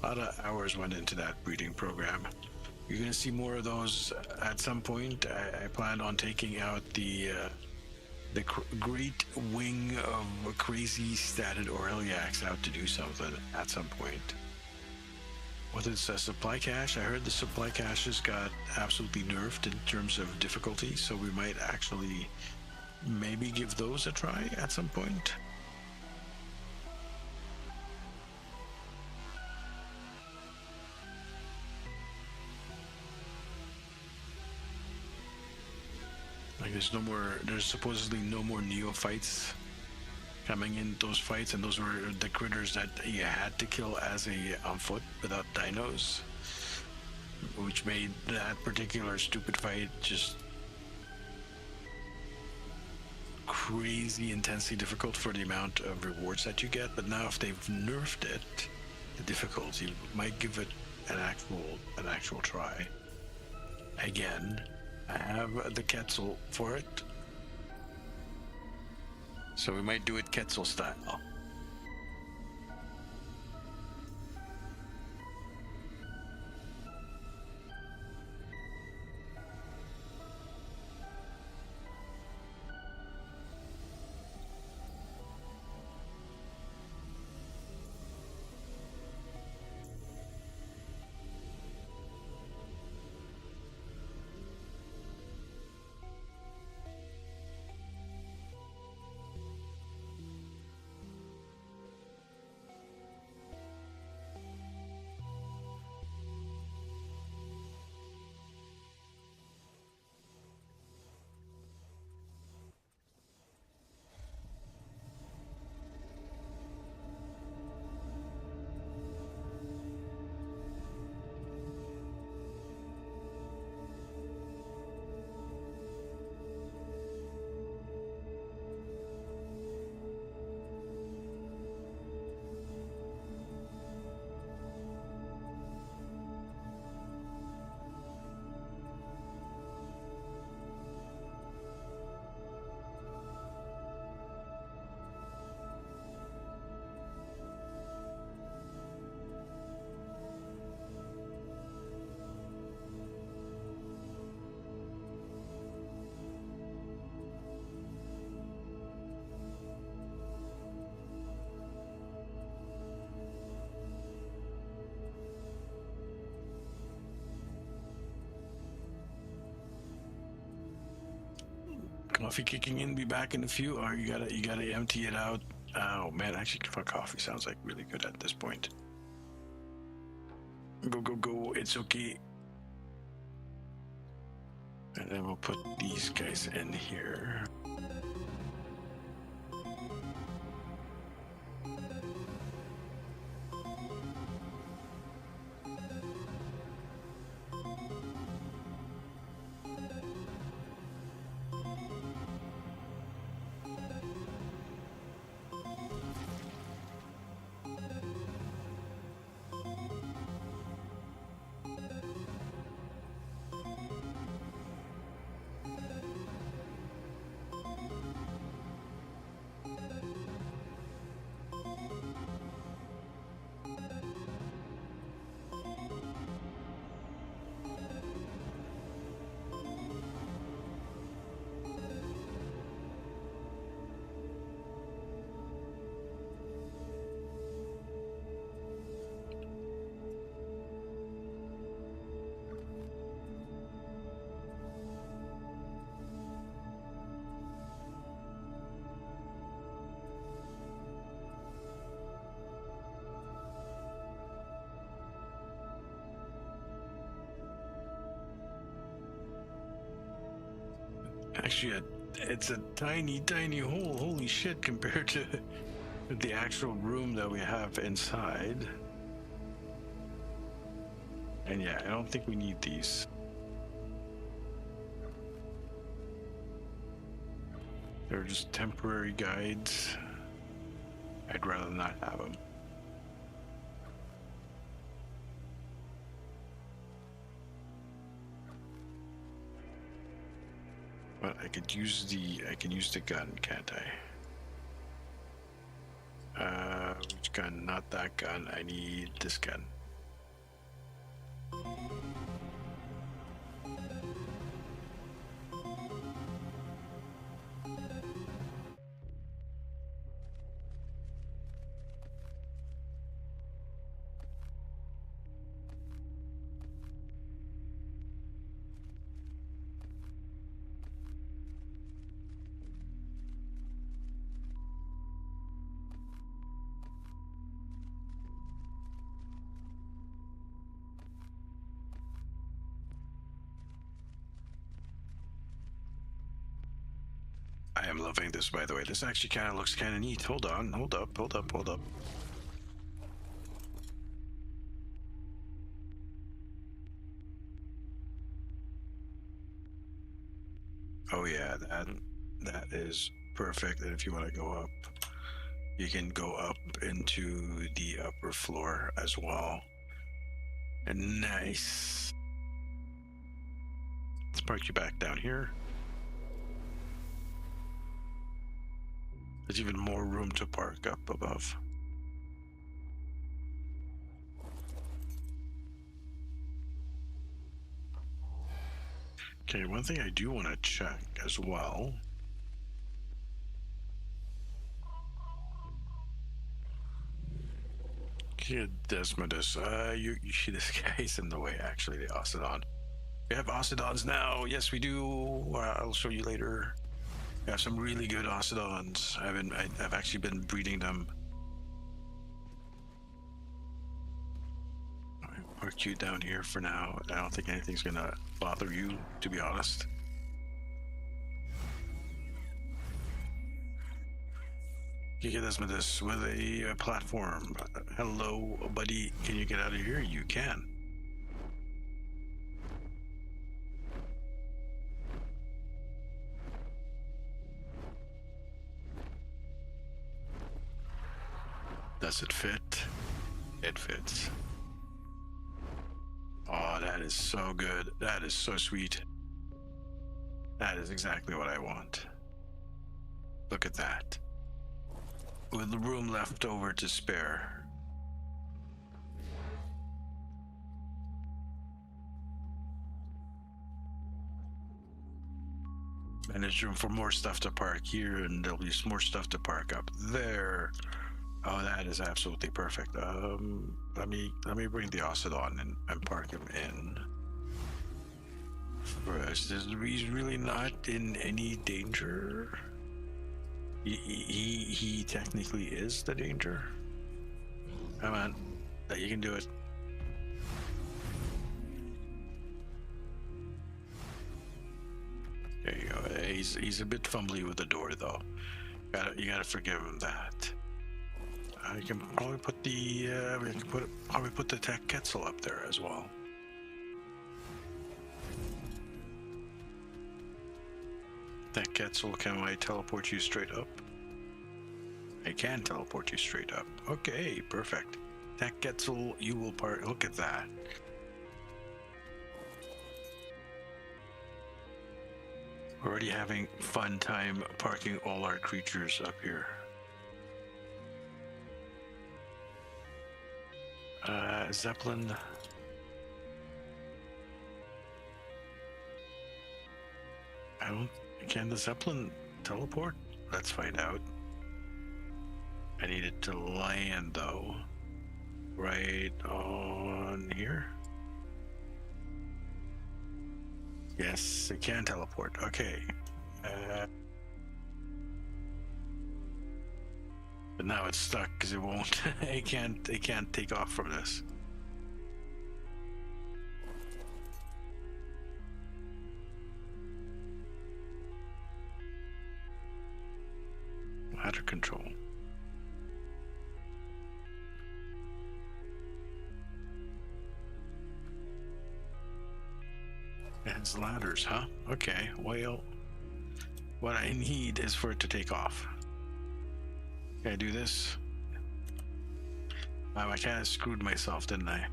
[SPEAKER 1] A lot of hours went into that breeding program. You're going to see more of those at some point. I plan on taking out the great wing of a crazy statted Aureliax out to do something at some point. Whether it's a supply cache, I heard the supply caches got absolutely nerfed in terms of difficulty, so we might actually maybe give those a try at some point. Like there's supposedly no more neophytes coming in those fights, and those were the critters that you had to kill as a on foot without dinos, which made that particular stupid fight just crazy intensely difficult for the amount of rewards that you get. But now if they've nerfed it, the difficulty might give it an actual try. Again, I have the Quetzal for it, so we might do it Quetzal style. Coffee kicking in, be back in a few, or you gotta empty it out. Oh man, actually coffee sounds like really good at this point. Go, it's okay. And then we'll put these guys in here. Actually, it's a tiny, tiny hole. Holy shit, compared to the actual room that we have inside. And yeah, I don't think we need these. They're just temporary guides. I'd rather not have them. But I could use the gun, can't I? Which gun? Not that gun. I need this gun. I am loving this, by the way. This actually kind of looks kind of neat. Hold on, hold up. Oh yeah, that is perfect. And if you want to go up, you can go up into the upper floor as well. And nice. Let's park you back down here. There's even more room to park up above. Okay, one thing I do want to check as well. Okay, Desmodus, you see this guy's in the way, actually, the Ocedon. We have Ocedons now. Yes, we do. I'll show you later. We have some really good Ocedons. I've actually been breeding them. I'll park you down here for now. I don't think anything's gonna bother you, to be honest. You get this with a platform. Hello, buddy. Can you get out of here? You can. Does it fit? It fits. Oh, that is so good. That is so sweet. That is exactly what I want. Look at that. With the room left over to spare. And there's room for more stuff to park here, and there'll be more stuff to park up there. Oh, that is absolutely perfect. Let me bring the Ocedon and park him in. First, he's really not in any danger. He technically is the danger. Come on, you can do it. There you go. He's a bit fumbly with the door, though. You gotta forgive him that. You can probably put the probably put the tech Quetzal up there as well. Tech Quetzal, can I teleport you straight up? I can teleport you straight up. Okay, perfect. Tech Quetzal, you will part. Look at that. Already having fun time parking all our creatures up here. Zeppelin. Can the Zeppelin teleport? Let's find out. I need it to land though. Right on here. Yes, it can teleport. Okay. But now it's stuck because it won't. It can't take off from this. Ladder control. It's ladders, huh? Okay, well, what I need is for it to take off. Can I do this? I kind of screwed myself, didn't I?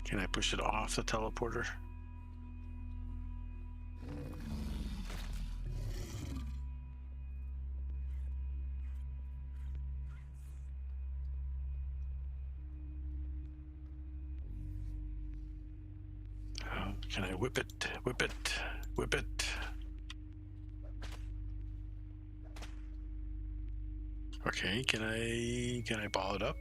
[SPEAKER 1] Can I push it off the teleporter? Can I whip it? Whip it? Whip it? Okay, can I ball it up?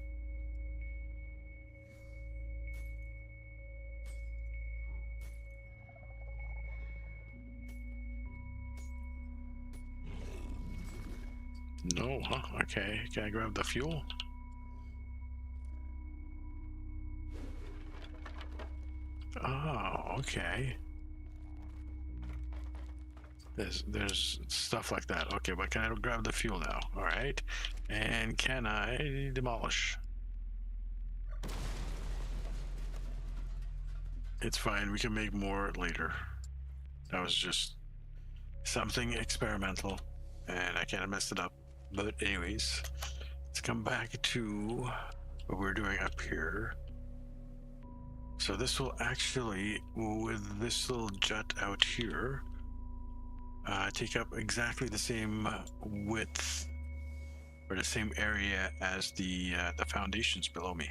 [SPEAKER 1] No, huh? Okay, can I grab the fuel? Oh, okay. There's stuff like that. Okay, but can I grab the fuel now? All right. And can I demolish? It's fine. We can make more later. That was just something experimental, and I kind of messed it up. But anyways, let's come back to what we're doing up here. So this will actually, with this little jut out here, take up exactly the same width or the same area as the foundations below me.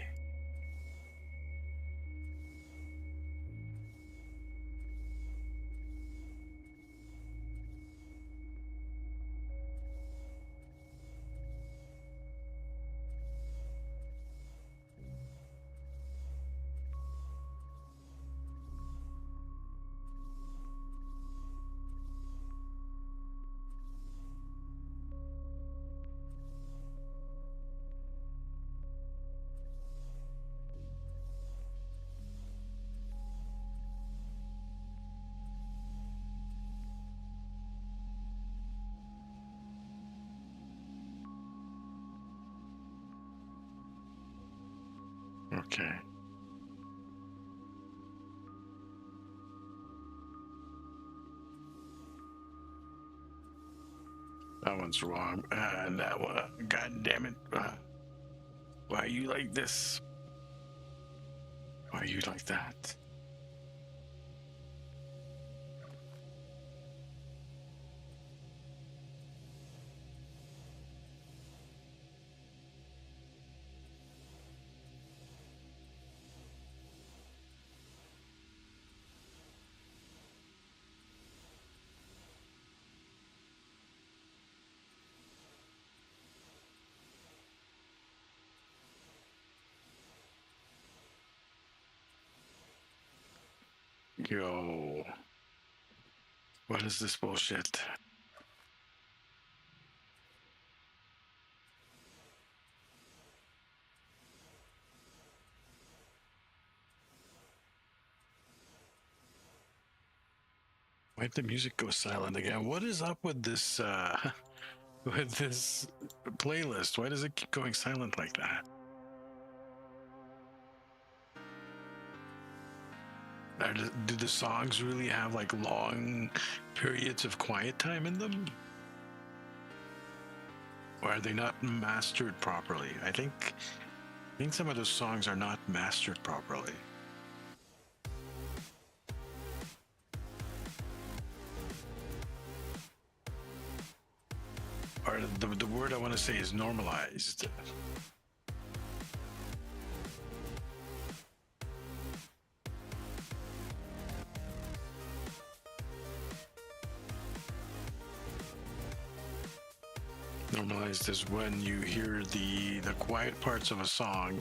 [SPEAKER 1] Okay. That one's wrong. And that one, God damn it. Why are you like this? Why are you like that? Yo. What is this bullshit? Why'd the music go silent again? What is up with this with this playlist? Why does it keep going silent like that? Do the songs really have like long periods of quiet time in them? Or are they not mastered properly? I think some of those songs are not mastered properly. Or the word I want to say is normalized. Normalized is when you hear the quiet parts of a song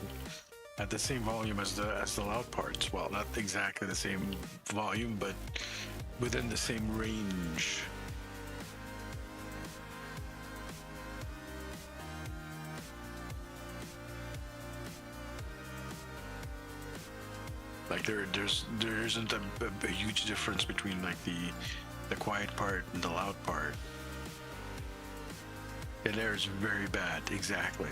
[SPEAKER 1] at the same volume as the loud parts. Well, not exactly the same volume, but within the same range. Like there isn't a huge difference between like the The quiet part and the loud part. It airs very bad, exactly.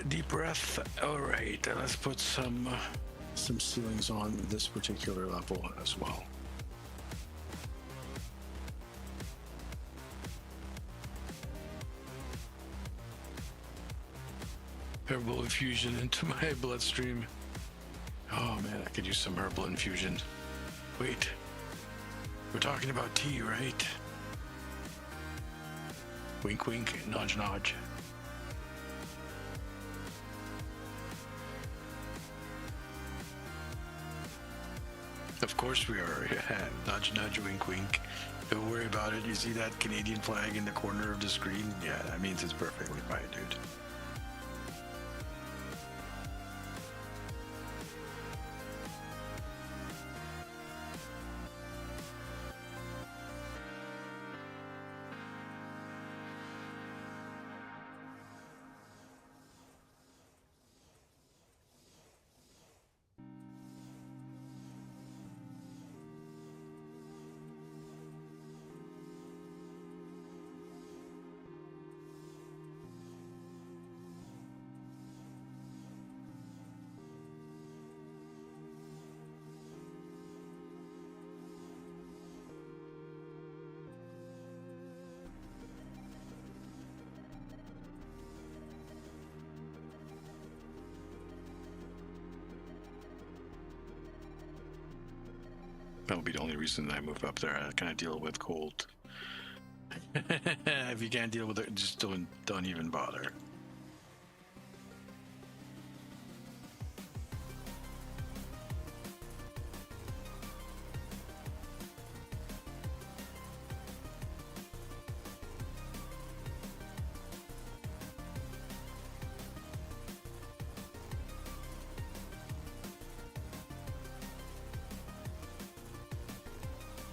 [SPEAKER 1] Deep breath. All right, let's put some ceilings on this particular level as well. Herbal infusion into my bloodstream. Oh man, I could use some herbal infusion. Wait, we're talking about tea, right? Wink, wink, nudge, nudge. Of course we are. Nudge, nudge, wink, wink. Don't worry about it. You see that Canadian flag in the corner of the screen? Yeah, that means it's perfectly fine, dude. That'll be the only reason I move up there. I can't deal with cold. If you can't deal with it, just don't even bother.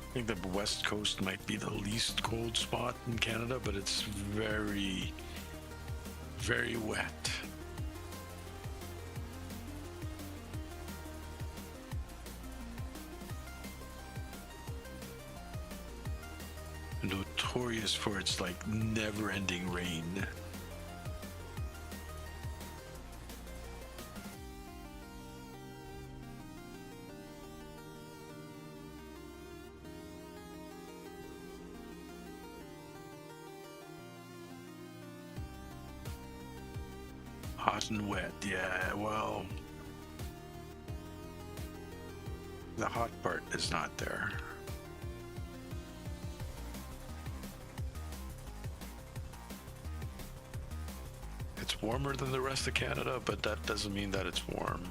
[SPEAKER 1] I think the West Coast might be the least cold spot in Canada, but it's very, very wet. Notorious for its like never-ending rain. Hot and wet, yeah, well, the hot part is not there. It's warmer than the rest of Canada, but that doesn't mean that it's warm.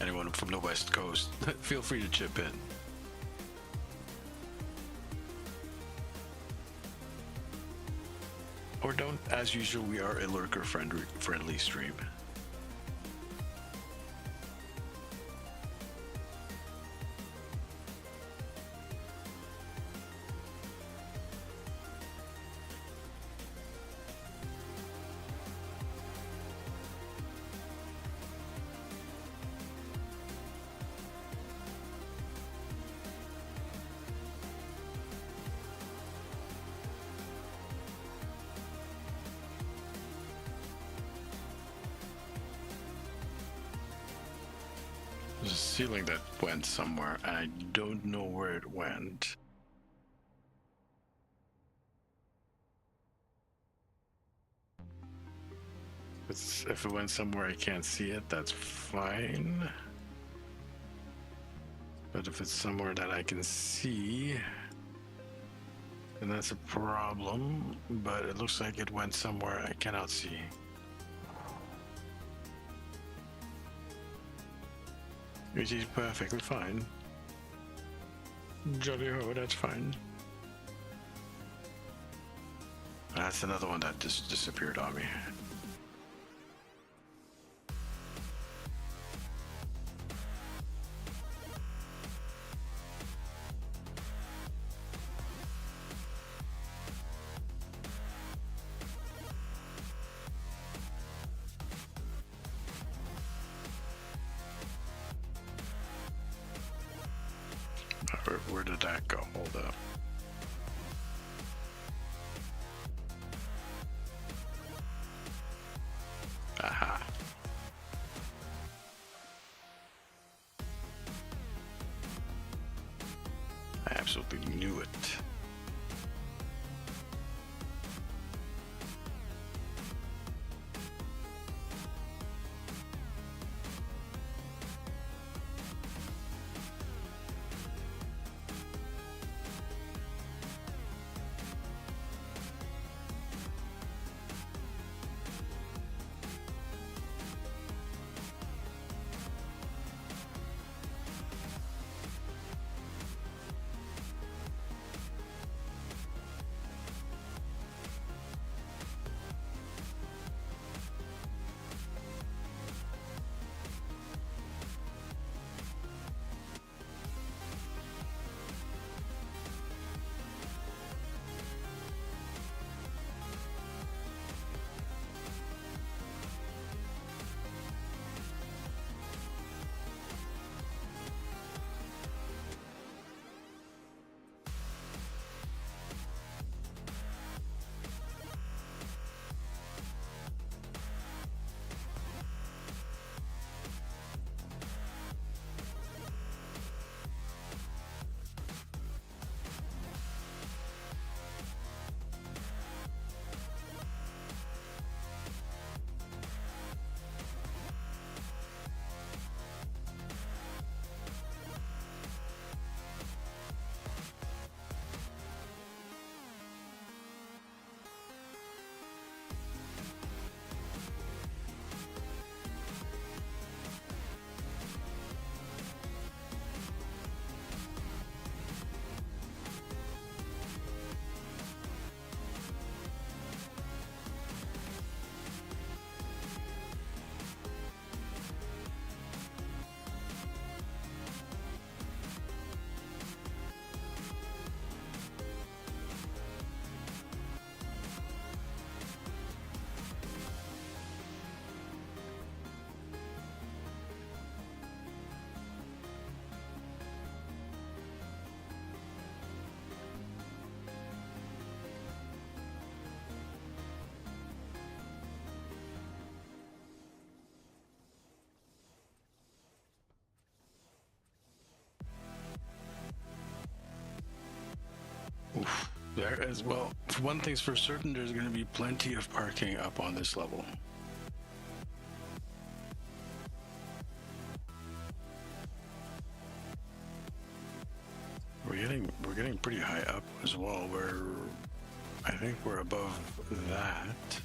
[SPEAKER 1] Anyone from the West Coast, feel free to chip in. Or don't. As usual, we are a lurker-friendly stream. ceiling that went somewhere, and I don't know where it went. If it went somewhere I can't see it, that's fine. But if it's somewhere that I can see, then that's a problem. But it looks like it went somewhere I cannot see. Which is perfectly fine. Jolly ho, that's fine. That's another one that just disappeared on me. Where did that go? Hold up. Aha. I absolutely knew it. Oof. There as well. One thing's for certain, there's going to be plenty of parking up on this level. We're getting pretty high up as well. I think we're above that.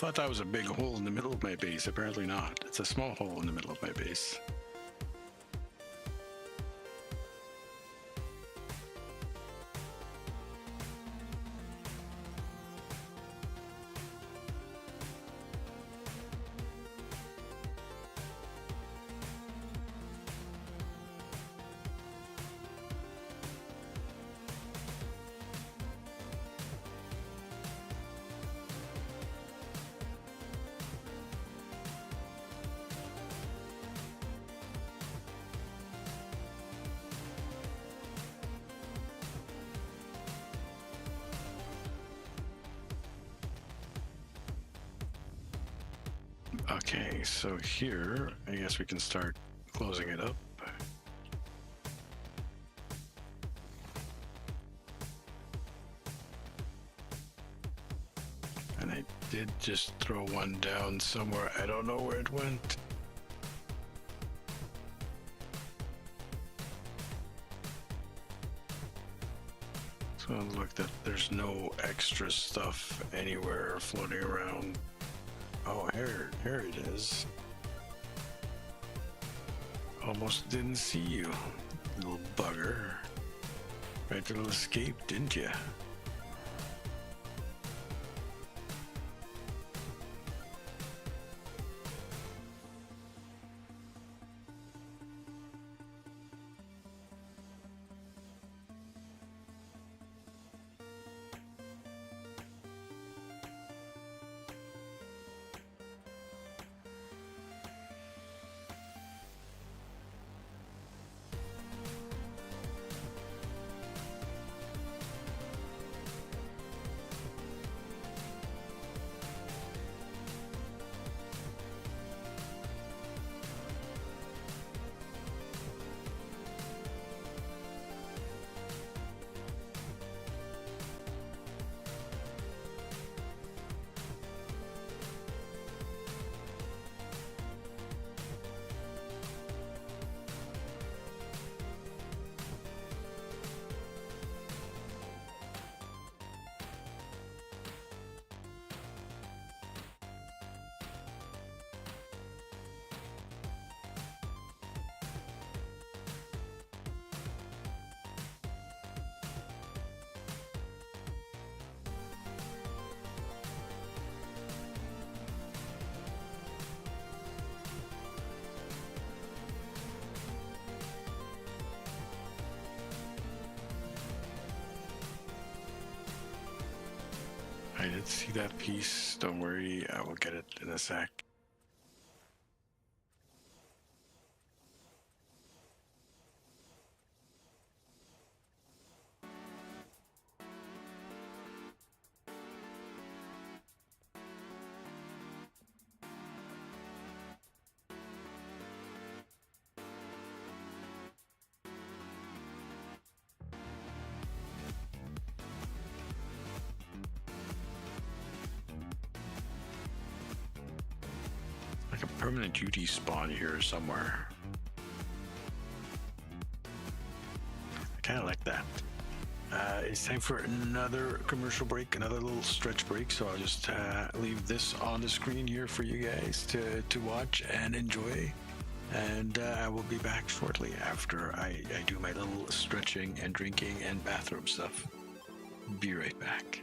[SPEAKER 1] thought that was a big hole in the middle of my base. Apparently not. It's a small hole in the middle of my base. Okay, so here, I guess we can start closing it up. And I did just throw one down somewhere. I don't know where it went. So look, that there's no extra stuff anywhere floating around. Oh, here it is. Almost didn't see you, little bugger. Tried to escape, didn't you? I did see that piece. Don't worry, I will get it in a sec. Like a permanent duty spawn here somewhere. I kind of like that. It's time for another commercial break, another little stretch break. So I'll just leave this on the screen here for you guys to watch and enjoy. And I will be back shortly after I do my little stretching and drinking and bathroom stuff. Be right back.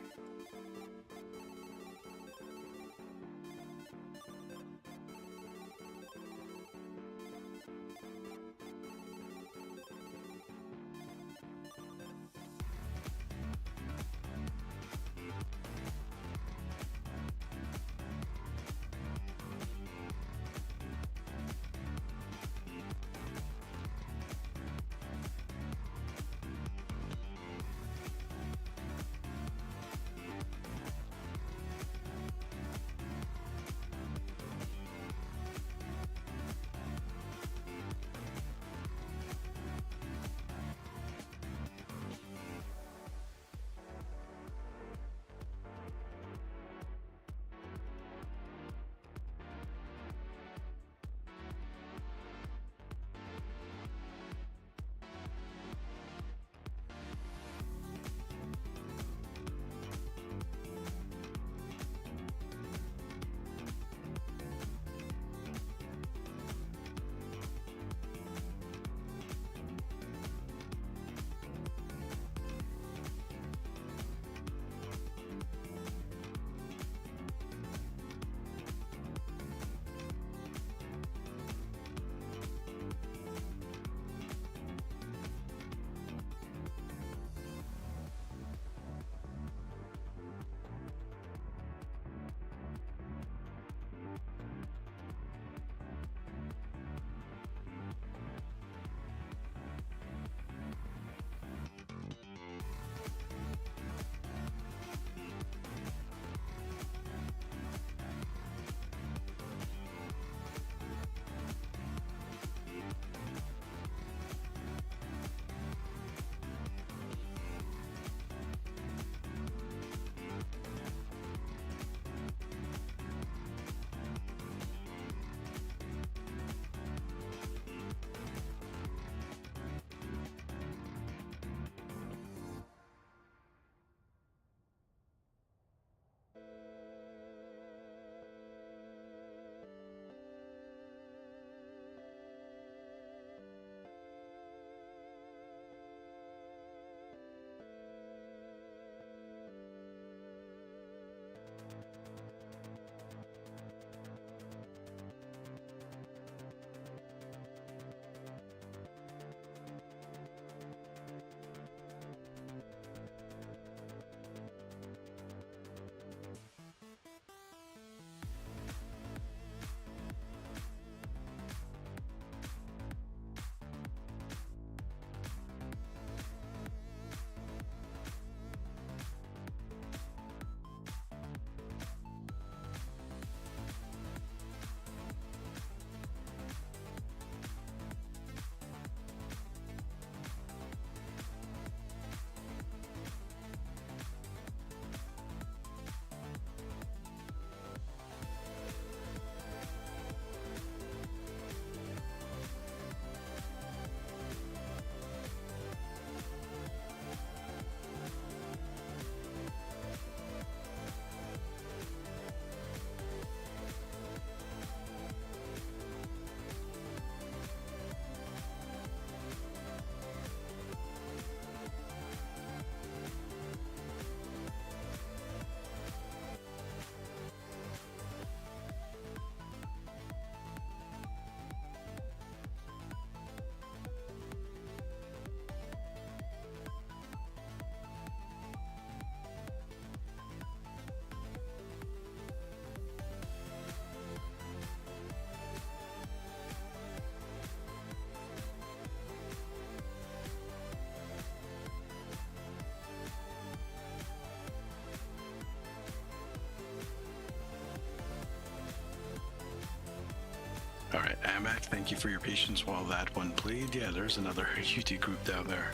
[SPEAKER 1] Amac, thank you for your patience while that one played. Yeah, there's another UT group down there.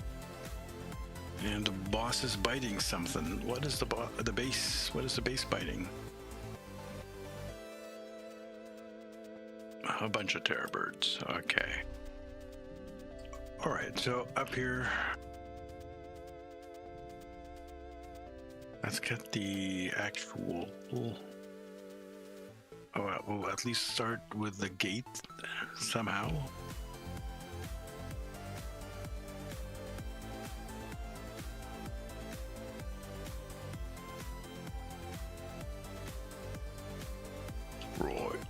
[SPEAKER 1] And the boss is biting something. What is the base? What is the base biting? A bunch of terror birds. Okay. All right, so up here, let's get the actual. Oh, we'll at least start with the gate somehow. Right.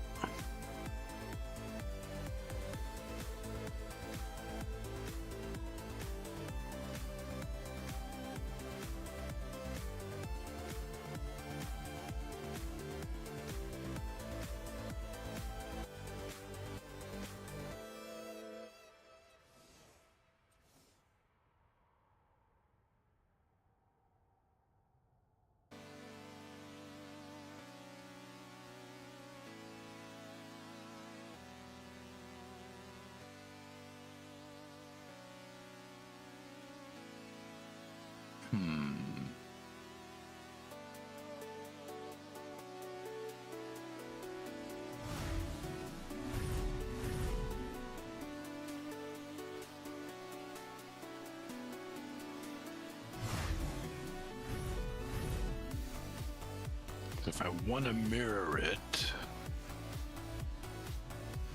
[SPEAKER 1] If I want to mirror it,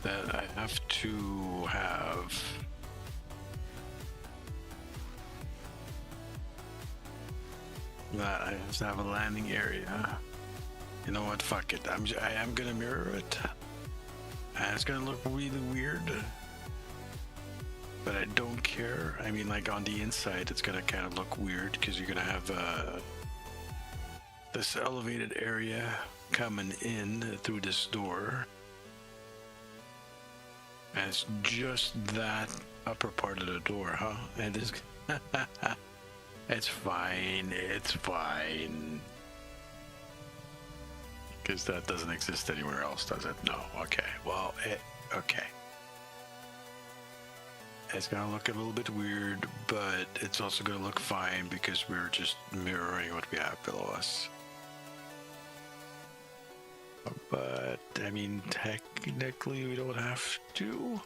[SPEAKER 1] then I have to have that. I have to have a landing area. You know what? Fuck it. I am gonna mirror it, and it's gonna look really weird. But I don't care. I mean, like on the inside, it's gonna kind of look weird because you're gonna have this elevated area coming in through this door, and it's just that upper part of the door, huh? And it's it's fine. It's fine. Because that doesn't exist anywhere else, does it? No. Okay. Well, okay. It's gonna look a little bit weird, but it's also gonna look fine because we're just mirroring what we have below us. But, I mean, technically we don't have to.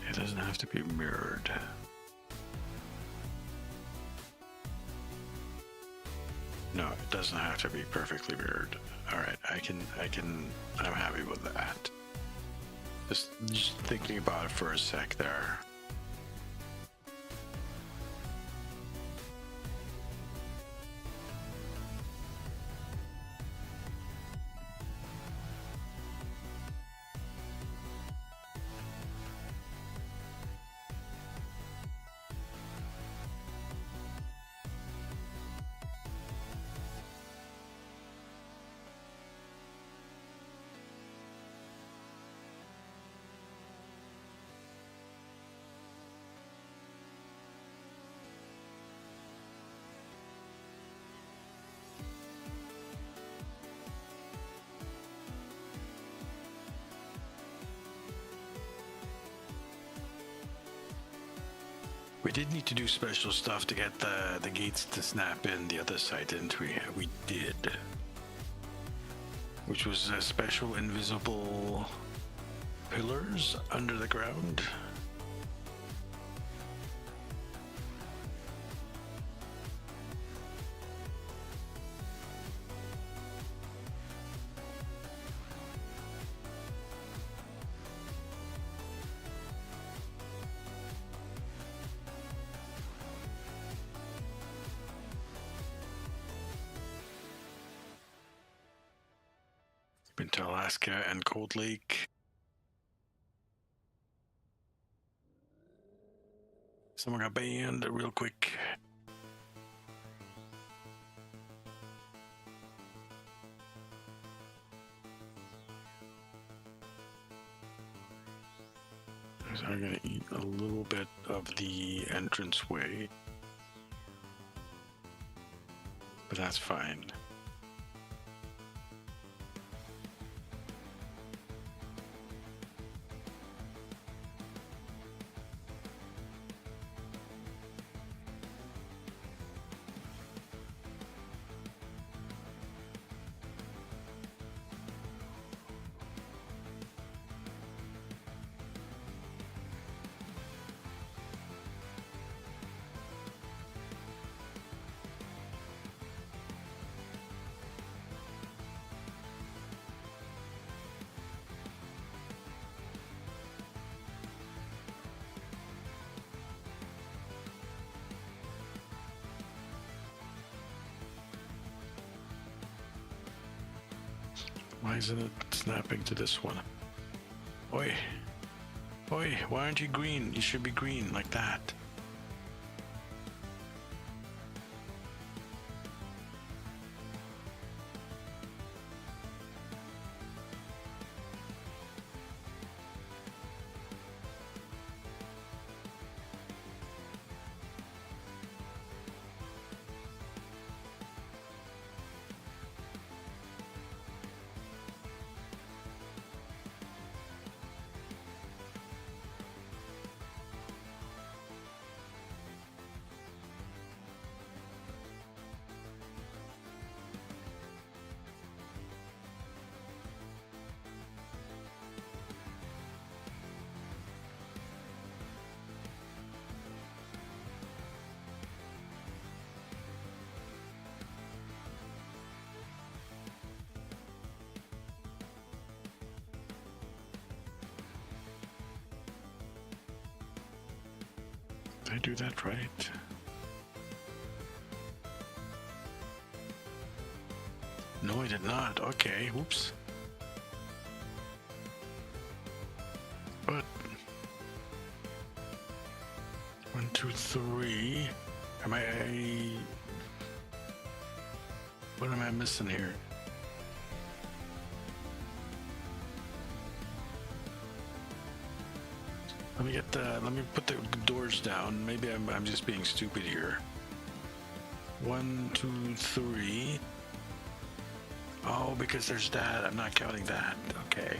[SPEAKER 1] It doesn't have to be mirrored. No, it doesn't have to be perfectly mirrored. All right, I'm happy with that. Just thinking about it for a sec there. We did need to do special stuff to get the gates to snap in the other side, didn't we? We did. Which was special invisible pillars under the ground. Been to Alaska and Cold Lake. Someone got banned real quick. So I'm gonna eat a little bit of the entranceway, but that's fine. Why isn't it snapping to this one? Oi! Oi, why aren't you green? You should be green like that. Did I do that right? No, I did not. Okay, whoops. But 1, 2, 3. Am I? What am I missing here? Let me put the doors down. Maybe I'm just being stupid here. 1, 2, 3. Oh, because there's that. I'm not counting that. Okay.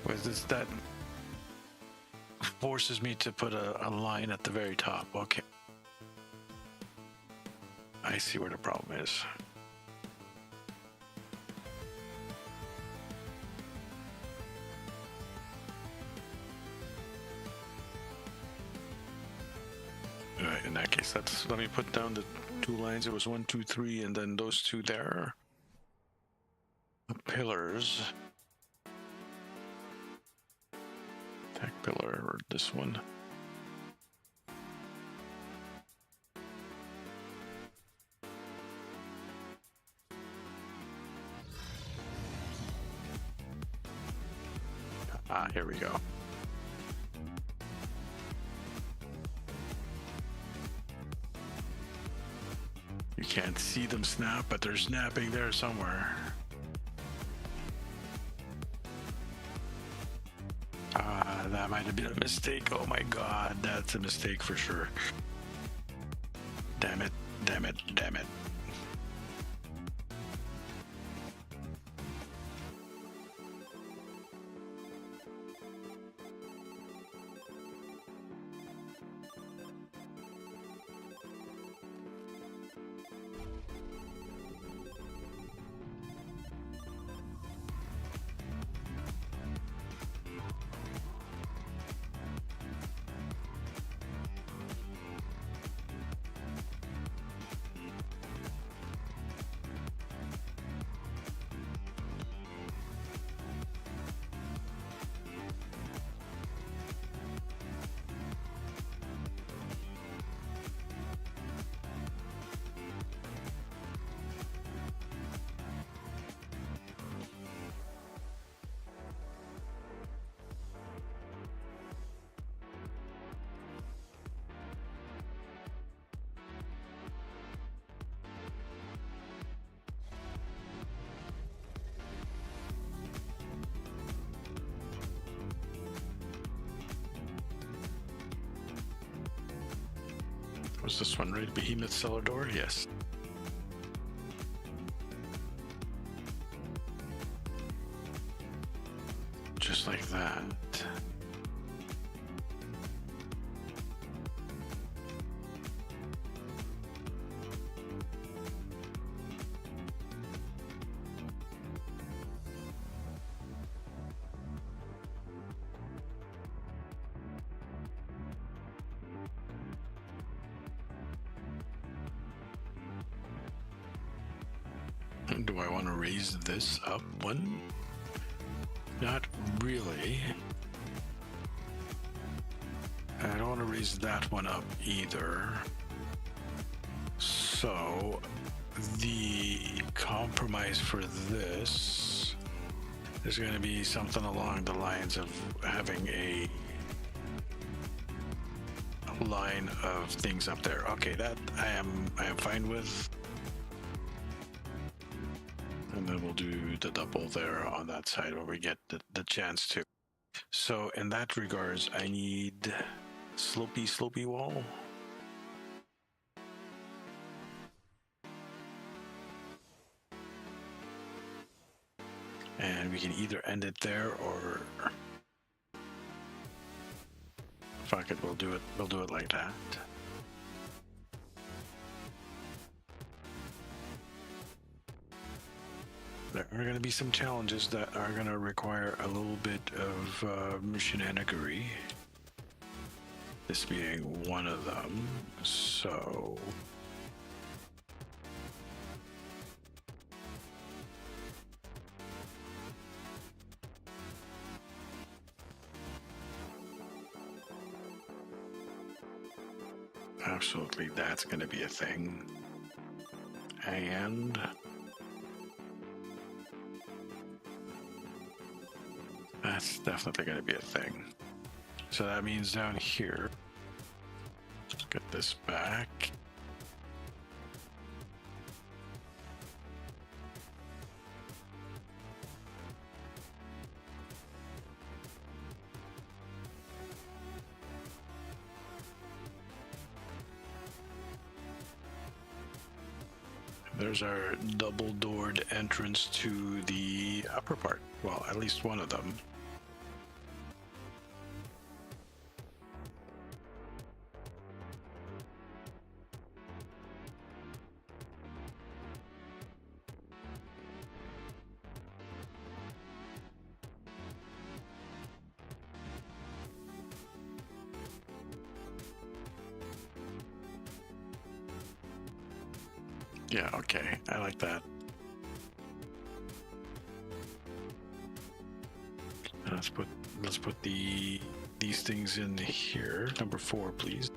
[SPEAKER 1] Was this that forces me to put a line at the very top? Okay. I see where the problem is. Alright, in that case, let me put down the 2 lines. It was 1, 2, 3, and then those 2 there. The pillars. Tech pillar, or this one. Ah, here we go. You can't see them snap, but they're snapping there somewhere. That might have been a mistake. Oh my god, that's a mistake for sure. Damn it, damn it, damn it. Was this one right? Behemoth cellar door? Yes. Just like that. Do I want to raise this up one? Not really. I don't want to raise that one up either. So the compromise for this is going to be something along the lines of having a line of things up there. Okay, that I am fine with. And then we'll do the double there on that side where we get the chance to. So in that regards, I need slopey wall. And we can either end it there or fuck it, we'll do it like that. There are going to be some challenges that are going to require a little bit of shenanigery. This being one of them. So absolutely, that's going to be a thing. And that's definitely going to be a thing. So that means down here, let's get this back. There's our double-doored entrance to the upper part. Well, at least one of them. Yeah, okay, I like that. Let's put these things in here. Number 4, please.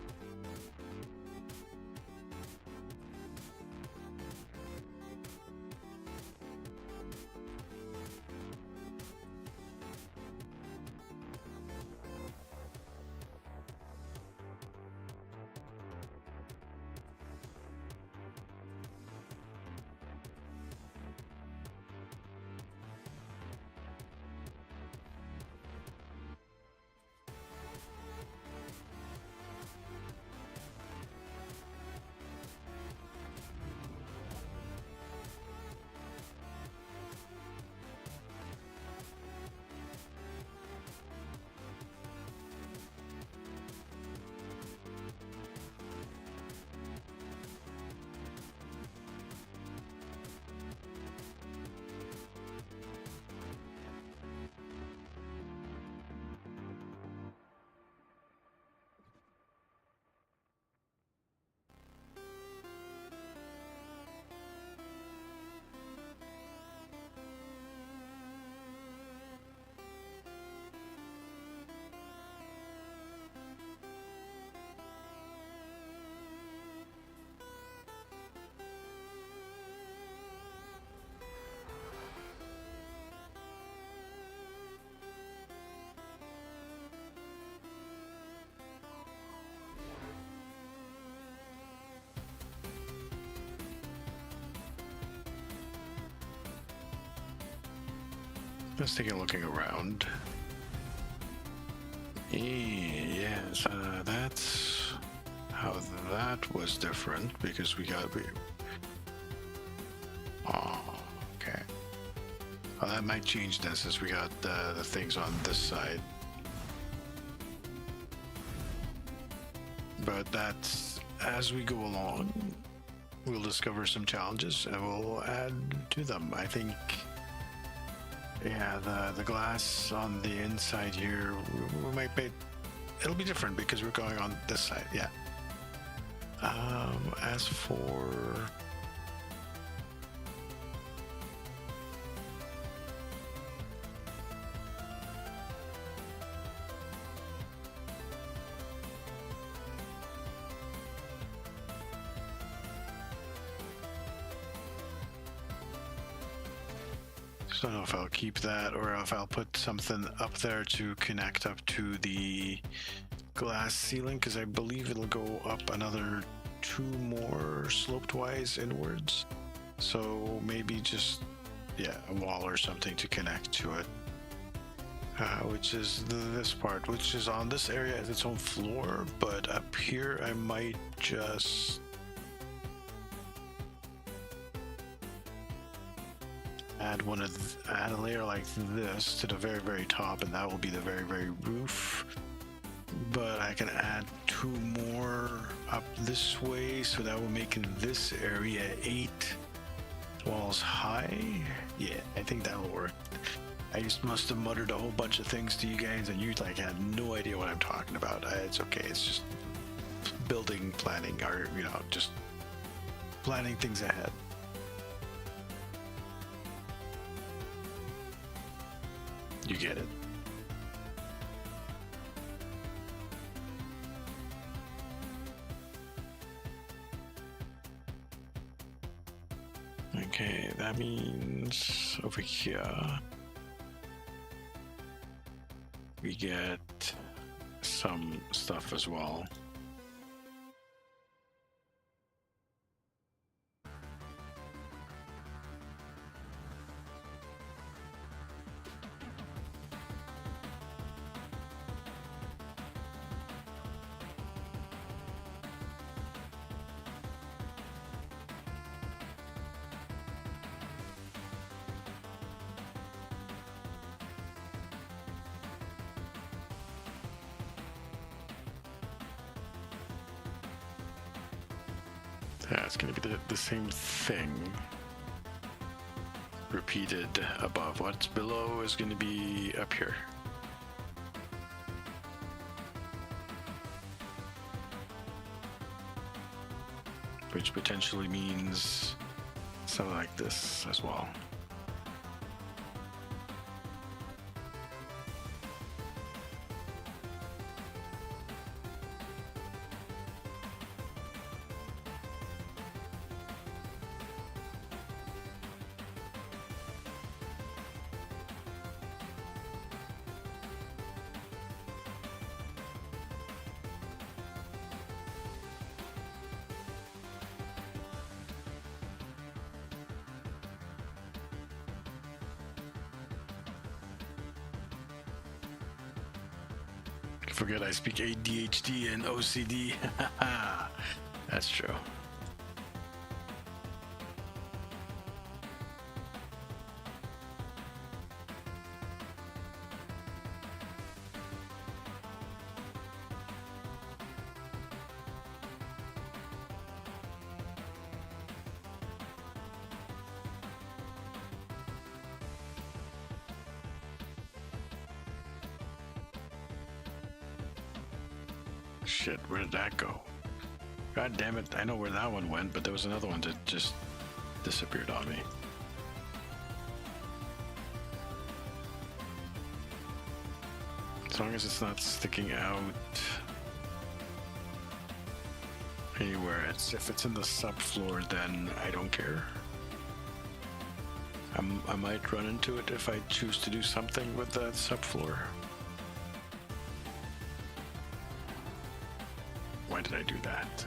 [SPEAKER 1] Let's take a looking around. Yes, that's how that was different because we got oh, okay. Well, that might change then since we got the things on this side. But that's as we go along, we'll discover some challenges and we'll add to them. I think, yeah, the glass on the inside here, we might be, it'll be different because we're going on this side. Yeah. As for I don't know if I'll keep that or if I'll put something up there to connect up to the glass ceiling, because I believe it'll go up another 2 more sloped wise inwards. So maybe just, yeah, a wall or something to connect to it. Which is this part, which is on this area as its own floor, but up here I might just add add a layer like this to the very top, and that will be the very roof. But I can add 2 more up this way, so that will make this area 8 walls high. Yeah, I think that will work. I just must have muttered a whole bunch of things to you guys, and you like had no idea what I'm talking about. It's okay. It's just building planning, or just planning things ahead. You get it. Okay, that means over here we get some stuff as well. Yeah, it's going to be the same thing repeated above. What's below is going to be up here. Which potentially means something like this as well. Forget I speak ADHD and OCD. That's true. Shit, where did that go? God damn it, I know where that one went, but there was another one that just disappeared on me. As long as it's not sticking out anywhere, if it's in the subfloor, then I don't care. I might run into it if I choose to do something with that subfloor. Why did I do that?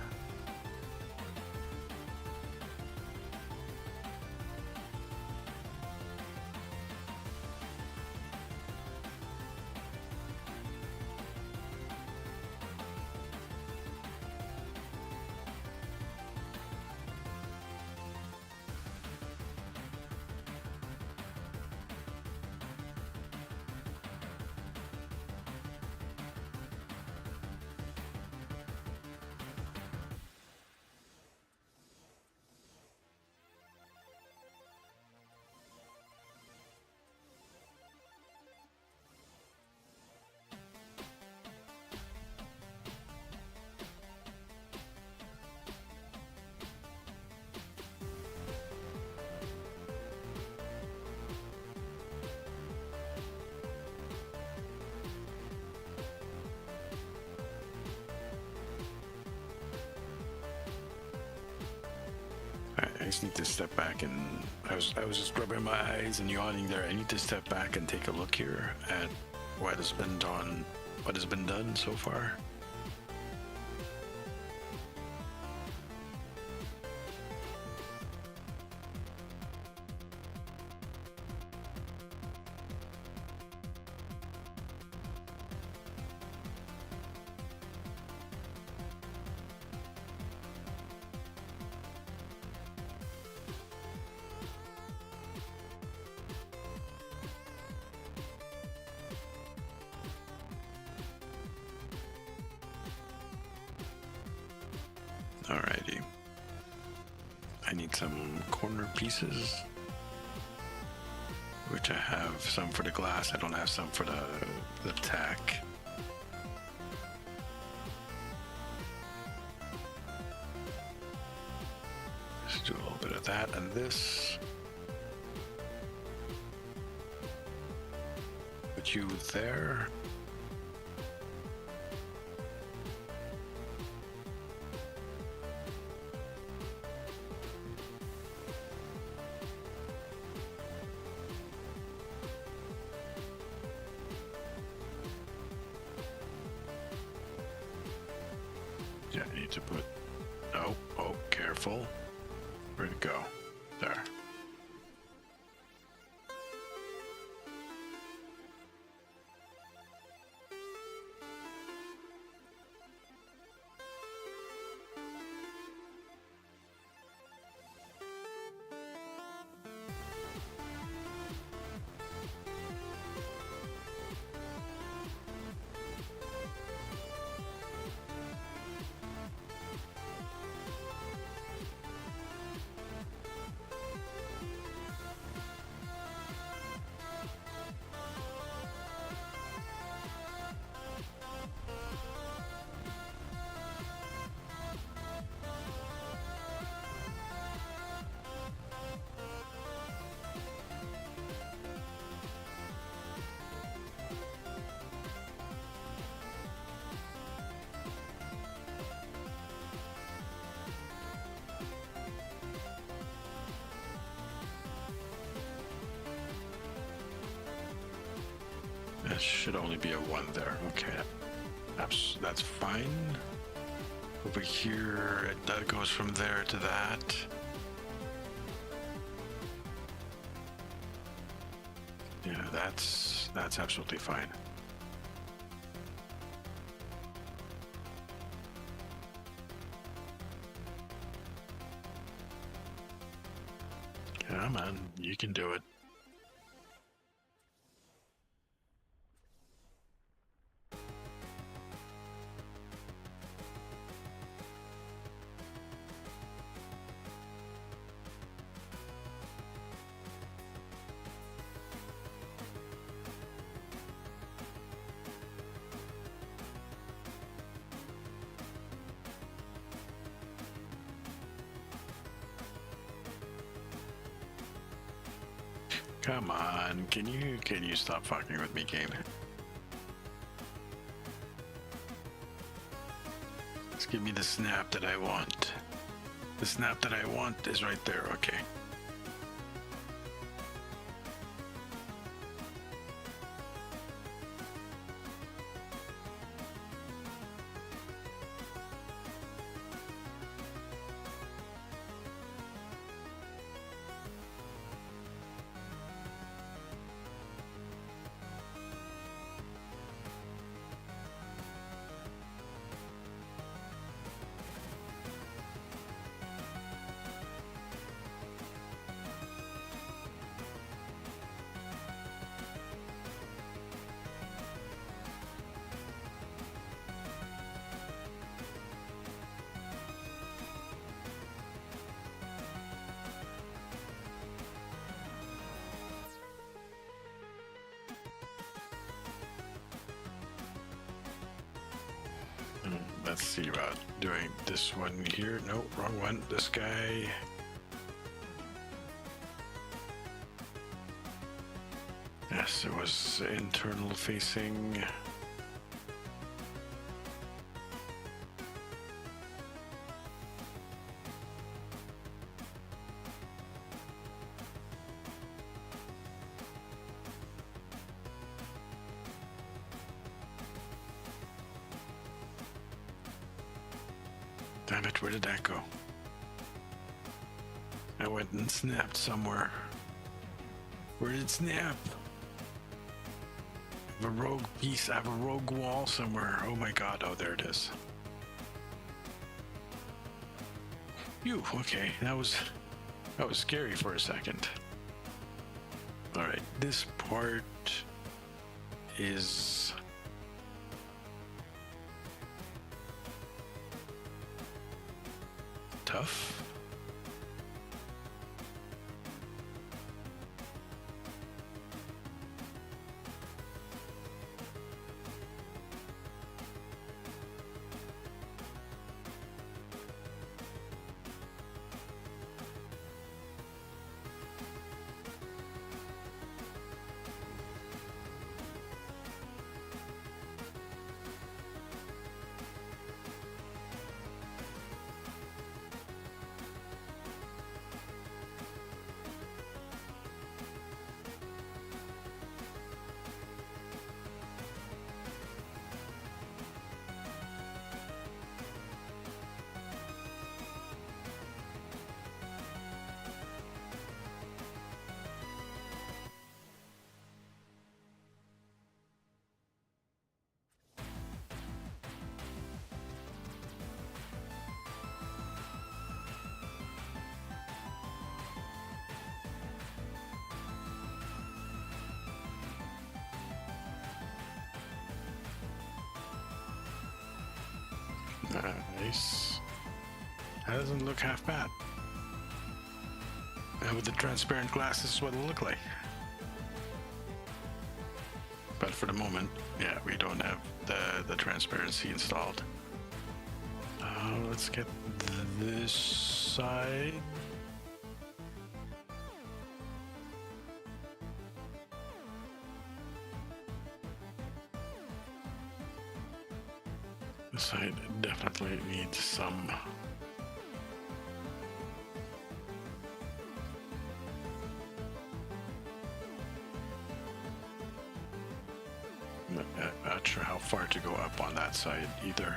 [SPEAKER 1] just need to step back, and I was just rubbing my eyes and yawning there. I need to step back and take a look here at what has been done so far. Alrighty. I need some corner pieces, which I have some for the glass. I don't have some for the tack. Let's do a little bit of that and this. Put you there. Yeah, I need to put, oh, careful. Where'd it go? There. That should only be a 1 there. Okay, that's fine. Over here, that goes from there to that. Yeah, that's absolutely fine. Come on, you can do it. Come on, can you stop fucking with me, game? Just give me the snap that I want. The snap that I want is right there, okay. Let's see about doing this one here. No, wrong one. This guy. Yes, it was internal facing. Damn it, where did that go? I went and snapped somewhere. Where did it snap? I have a rogue piece, I have a rogue wall somewhere. Oh my god, oh there it is. Phew, okay, that was scary for a second. Alright, this part is tough. Nice. That doesn't look half bad. And with the transparent glass, this is what it'll look like. But for the moment, yeah, we don't have the transparency installed. Let's get this side. This side definitely needs some not sure how far to go up on that side either.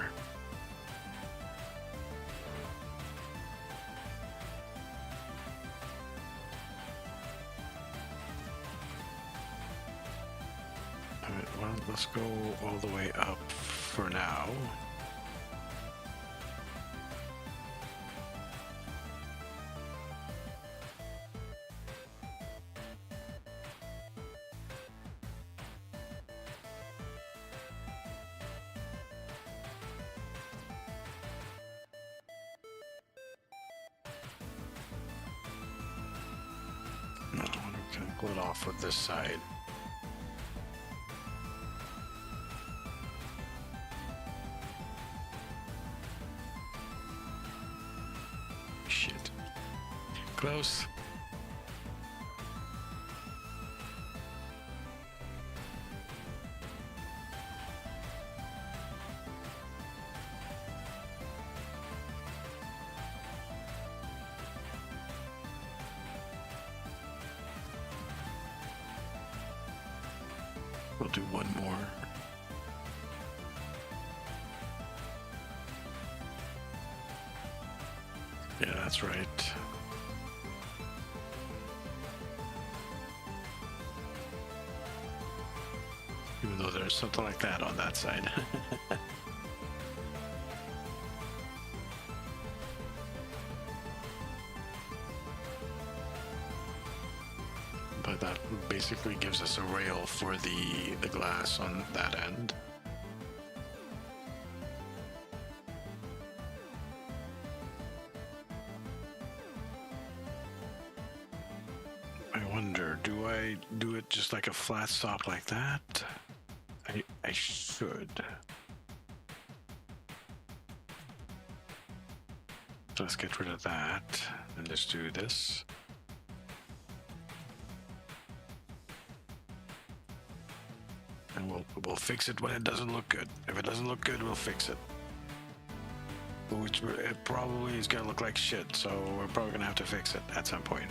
[SPEAKER 1] Alright, well, let's go all the way up for now. No, I'm gonna pull it off with this side. Shit. Close. We'll do one more. Yeah, that's right. Even though there's something like that on that side. But that basically gives us a rail for the glass on that end. I wonder, do I do it just like a flat stop like that? I should. So let's get rid of that and just do this. And we'll fix it when it doesn't look good. If it doesn't look good, we'll fix it. Which it probably is gonna look like shit, so we're probably gonna have to fix it at some point.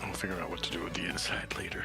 [SPEAKER 1] I'll figure out what to do with the inside later.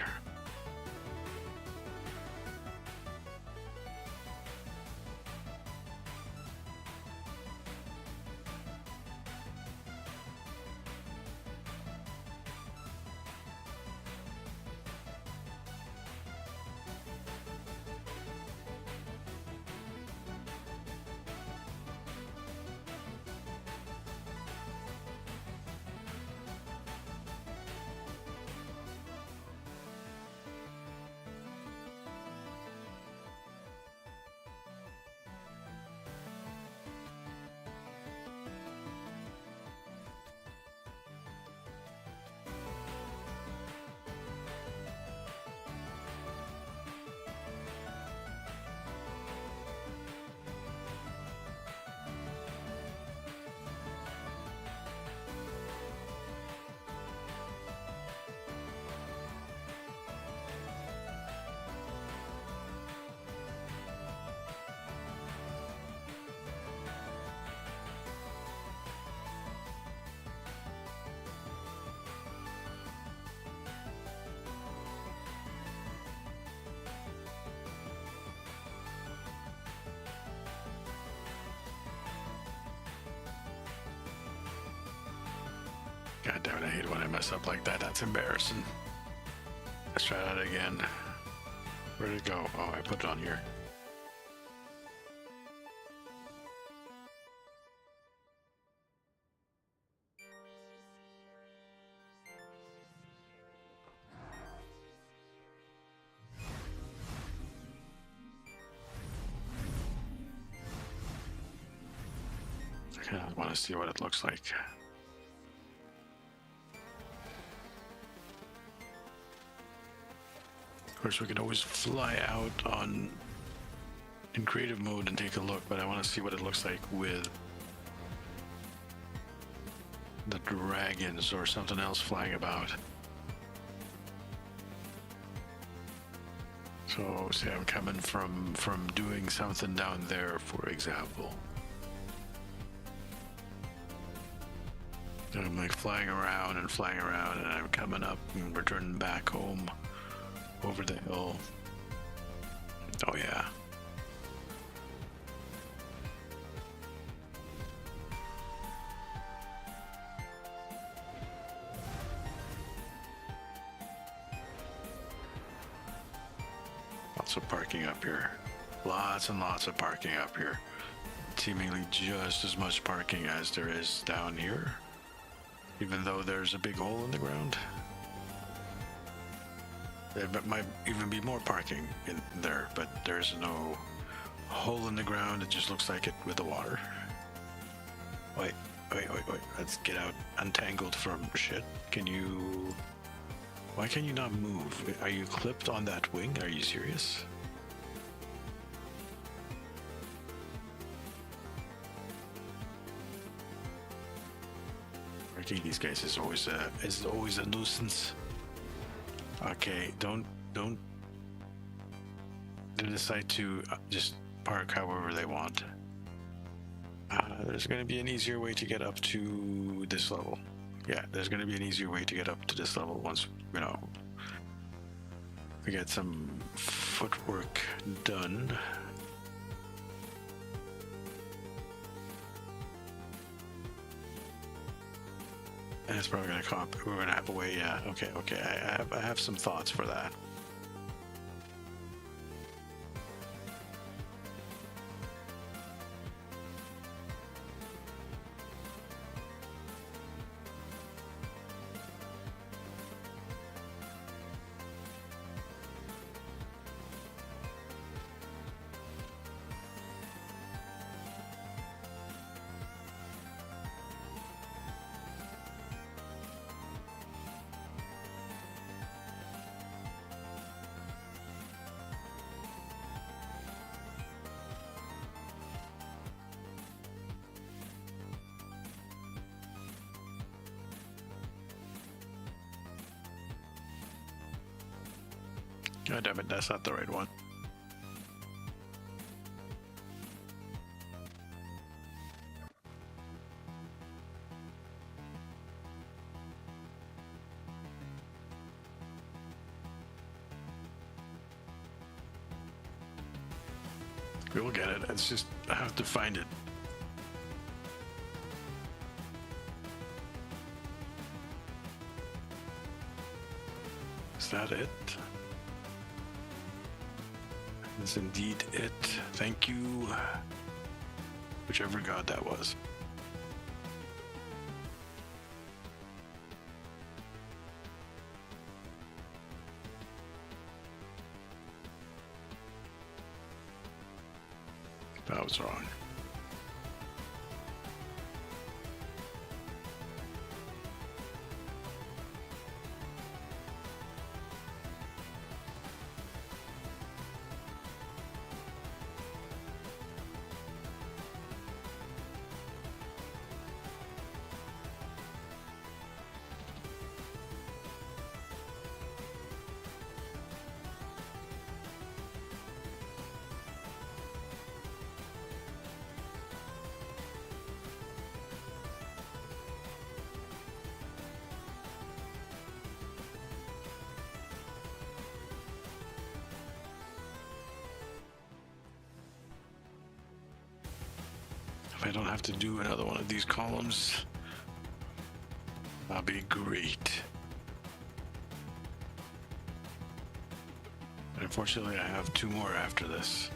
[SPEAKER 1] God damn it, I hate when I mess up like that. That's embarrassing. Let's try that again. Where'd it go? Oh, I put it on here. Okay, I want to see what it looks like. Of course, we could always fly out in creative mode and take a look, but I want to see what it looks like with the dragons or something else flying about. So, say I'm coming from doing something down there, for example. And I'm like flying around, and I'm coming up and returning back home over the hill. Oh yeah. Lots of parking up here. Lots and lots of parking up here. Seemingly just as much parking as there is down here, even though there's a big hole in the ground. There might even be more parking in there, but there's no hole in the ground. It just looks like it with the water. Wait. Let's get out untangled from shit. Why can you not move? Are you clipped on that wing? Are you serious? Working these guys is always a nuisance. Okay, don't they decide to just park however they want. There's going to be an easier way to get up to this level. Yeah, there's going to be an easier way to get up to this level once, we get some footwork done. And it's probably going to we're going to have a way, yeah, okay, I have some thoughts for that. God damn it, that's not the right one. We'll get it. It's just, I have to find it. Is that it? That's indeed it. Thank you. Whichever god that was. That was wrong. If I don't have to do another one of these columns, that'll be great. But unfortunately, I have 2 more after this.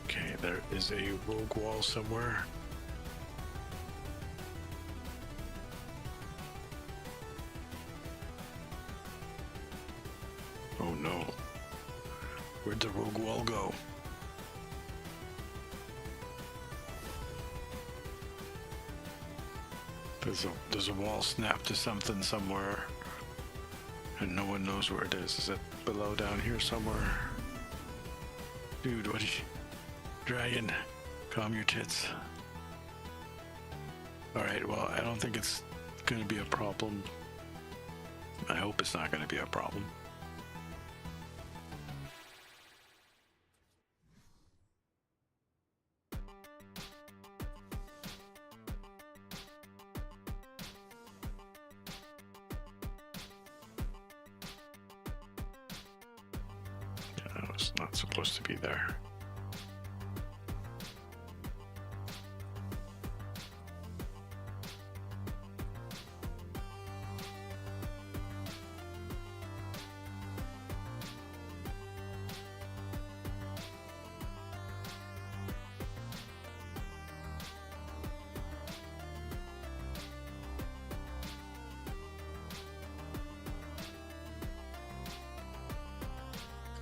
[SPEAKER 1] Okay, there is a rogue wall somewhere. Oh no. Where'd the rogue wall go? There's a wall snapped to something somewhere, and no one knows where it is. Is it below down here somewhere? Dude, what is... Dragon, calm your tits. Alright, well, I don't think it's going to be a problem. I hope it's not going to be a problem. Yeah, I was not supposed to be there.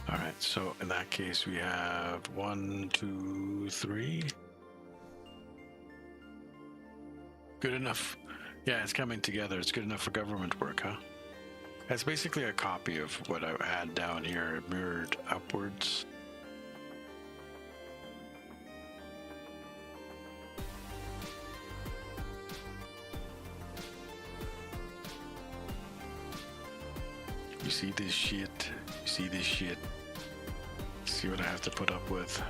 [SPEAKER 1] Alright, so in that case we have 1, 2, 3. Good enough. Yeah, it's coming together. It's good enough for government work, huh? That's basically a copy of what I had down here, mirrored upwards. You see this shit? You see this shit? See what I have to put up with.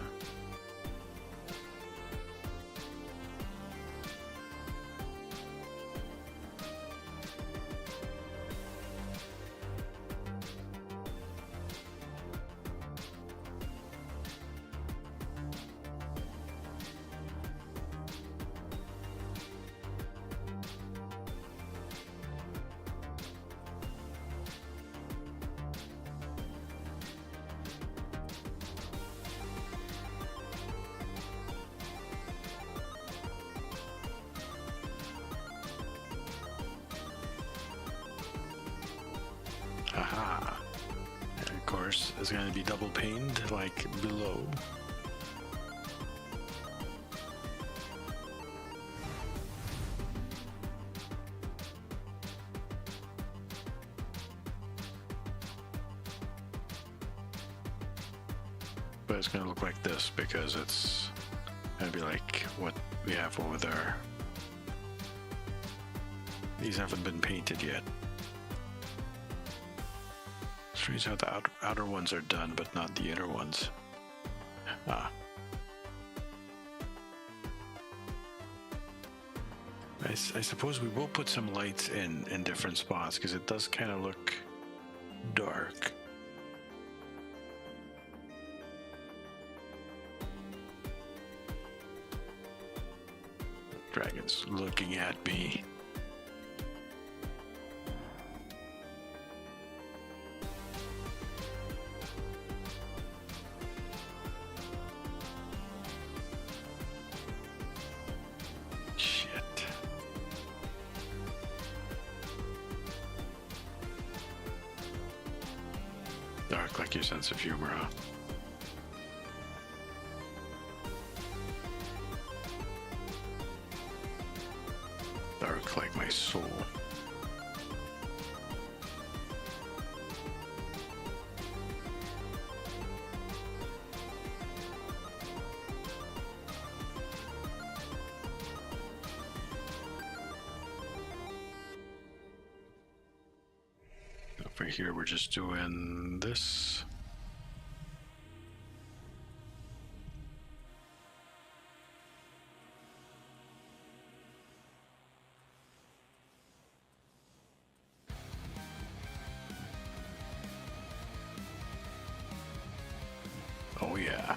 [SPEAKER 1] Aha. And of course, it's going to be double paned like below. But it's going to look like this because it's going to be like what we have over there. These haven't been painted yet. Strange how the outer ones are done, but not the inner ones. Ah. I suppose we will put some lights in different spots because it does kind of look dark. Dragon's looking at me. Dark like your sense of humor, huh? Dark like my soul. Over here, we're just doing this. Oh yeah.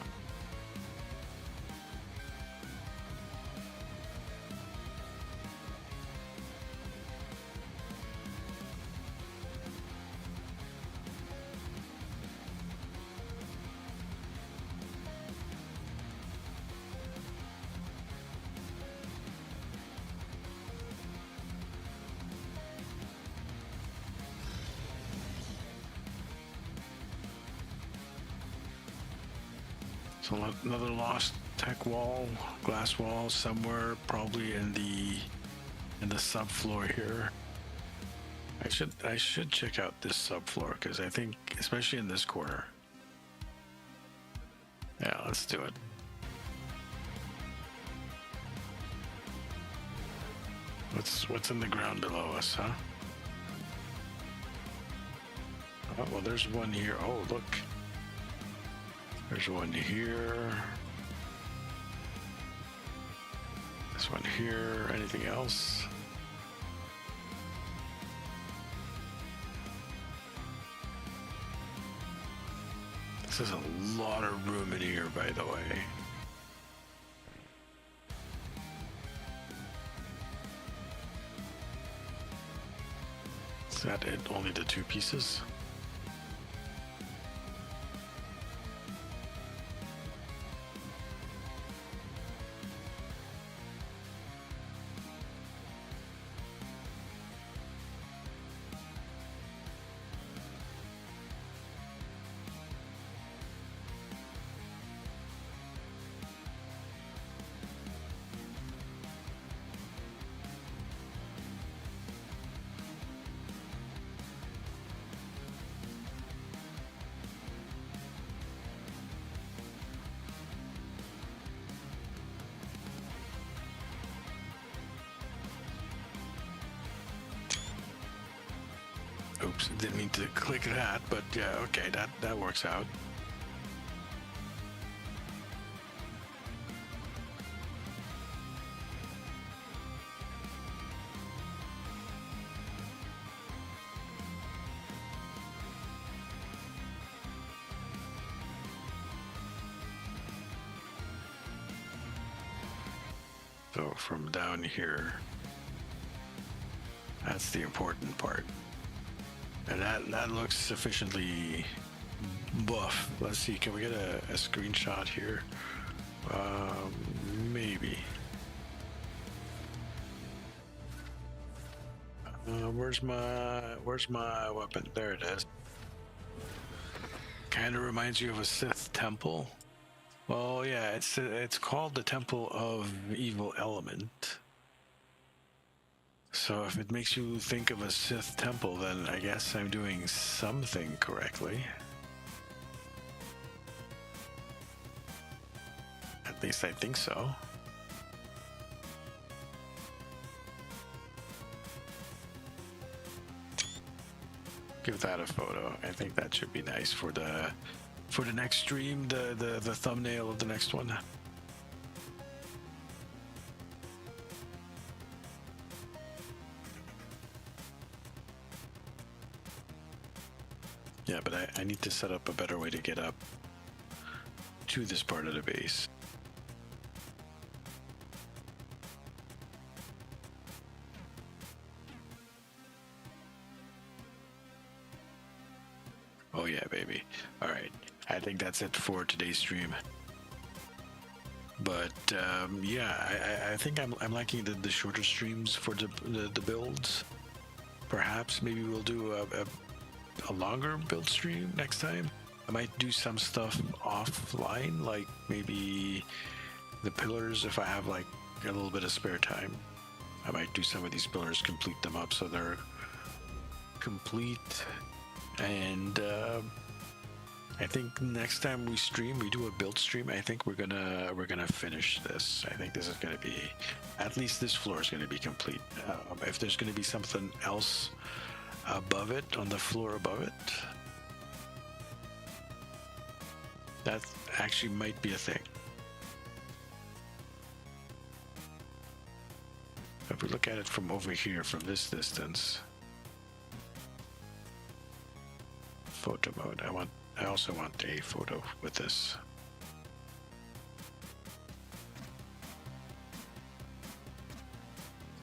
[SPEAKER 1] So another lost tech wall, glass wall somewhere, probably in the subfloor here. I should check out this subfloor because I think, especially in this corner. Yeah, let's do it. What's in the ground below us, huh? Oh, well, there's one here. Oh, look. There's one here. This one here. Anything else? This is a lot of room in here, by the way. Is that it? Only the two pieces? Oops, didn't mean to click that, but yeah, okay, that works out. So from down here, that's the important part. And that looks sufficiently buff. Let's see, can we get a screenshot here? Maybe. Where's my weapon? There it is. Kind of reminds you of a Sith temple. Well, yeah, it's called the Temple of Evil Element. So if it makes you think of a Sith temple, then I guess I'm doing something correctly. At least I think so. Give that a photo. I think that should be nice for the next stream, the thumbnail of the next one. Yeah, but I need to set up a better way to get up to this part of the base. Oh yeah, baby. All right. I think that's it for today's stream. But yeah, I think I'm liking the shorter streams for the builds. Perhaps maybe we'll do a longer build stream next time. I might do some stuff offline, like maybe the pillars if I have like a little bit of spare time. I might do some of these pillars, complete them up so they're complete. And I think next time we stream, we do a build stream. I think we're gonna finish this. I think this is gonna be, at least this floor is gonna be complete. If there's gonna be something else above it, on the floor above it, that actually might be a thing. If we look at it from over here, from this distance, photo mode. I also want a photo with this.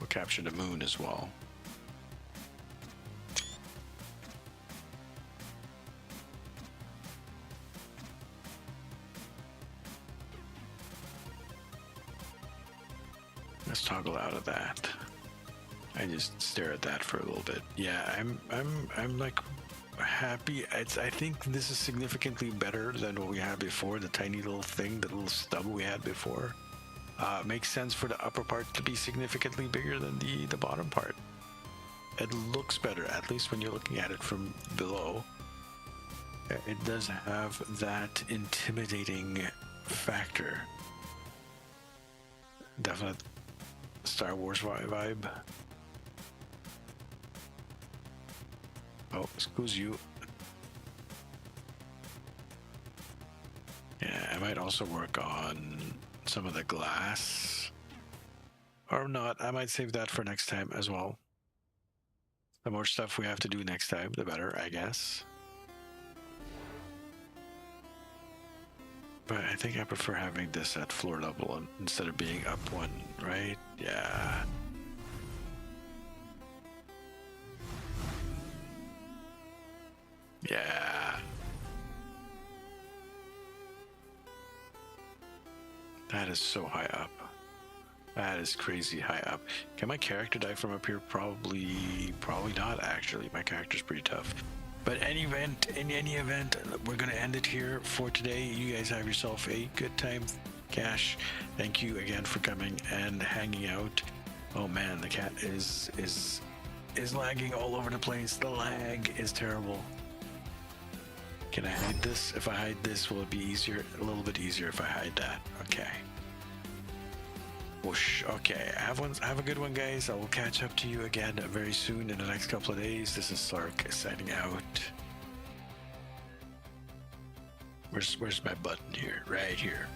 [SPEAKER 1] We'll capture the moon as well. Let's toggle out of that. I just stare at that for a little bit. Yeah, I'm like happy. I think this is significantly better than what we had before. The tiny little thing, the little stub we had before. Makes sense for the upper part to be significantly bigger than the bottom part. It looks better, at least when you're looking at it from below. It does have that intimidating factor. Definite Star Wars vibe. Oh, excuse you. Yeah, I might also work on some of the glass. Or not, I might save that for next time as well. The more stuff we have to do next time, the better, I guess. But I think I prefer having this at floor level instead of being up one, right? Yeah. Yeah. That is so high up. That is crazy high up. Can my character die from up here? Probably not, actually. My character's pretty tough. But in any event, we're going to end it here for today. You guys have yourself a good time. Cash, thank you again for coming and hanging out. Oh man, the cat is lagging all over the place. The lag is terrible. Can I hide this? If I hide this, will it be easier? A little bit easier if I hide that. Okay. Whoosh. Okay. Have a good one, guys. I will catch up to you again very soon in the next couple of days. This is Sark signing out. Where's my button here? Right here.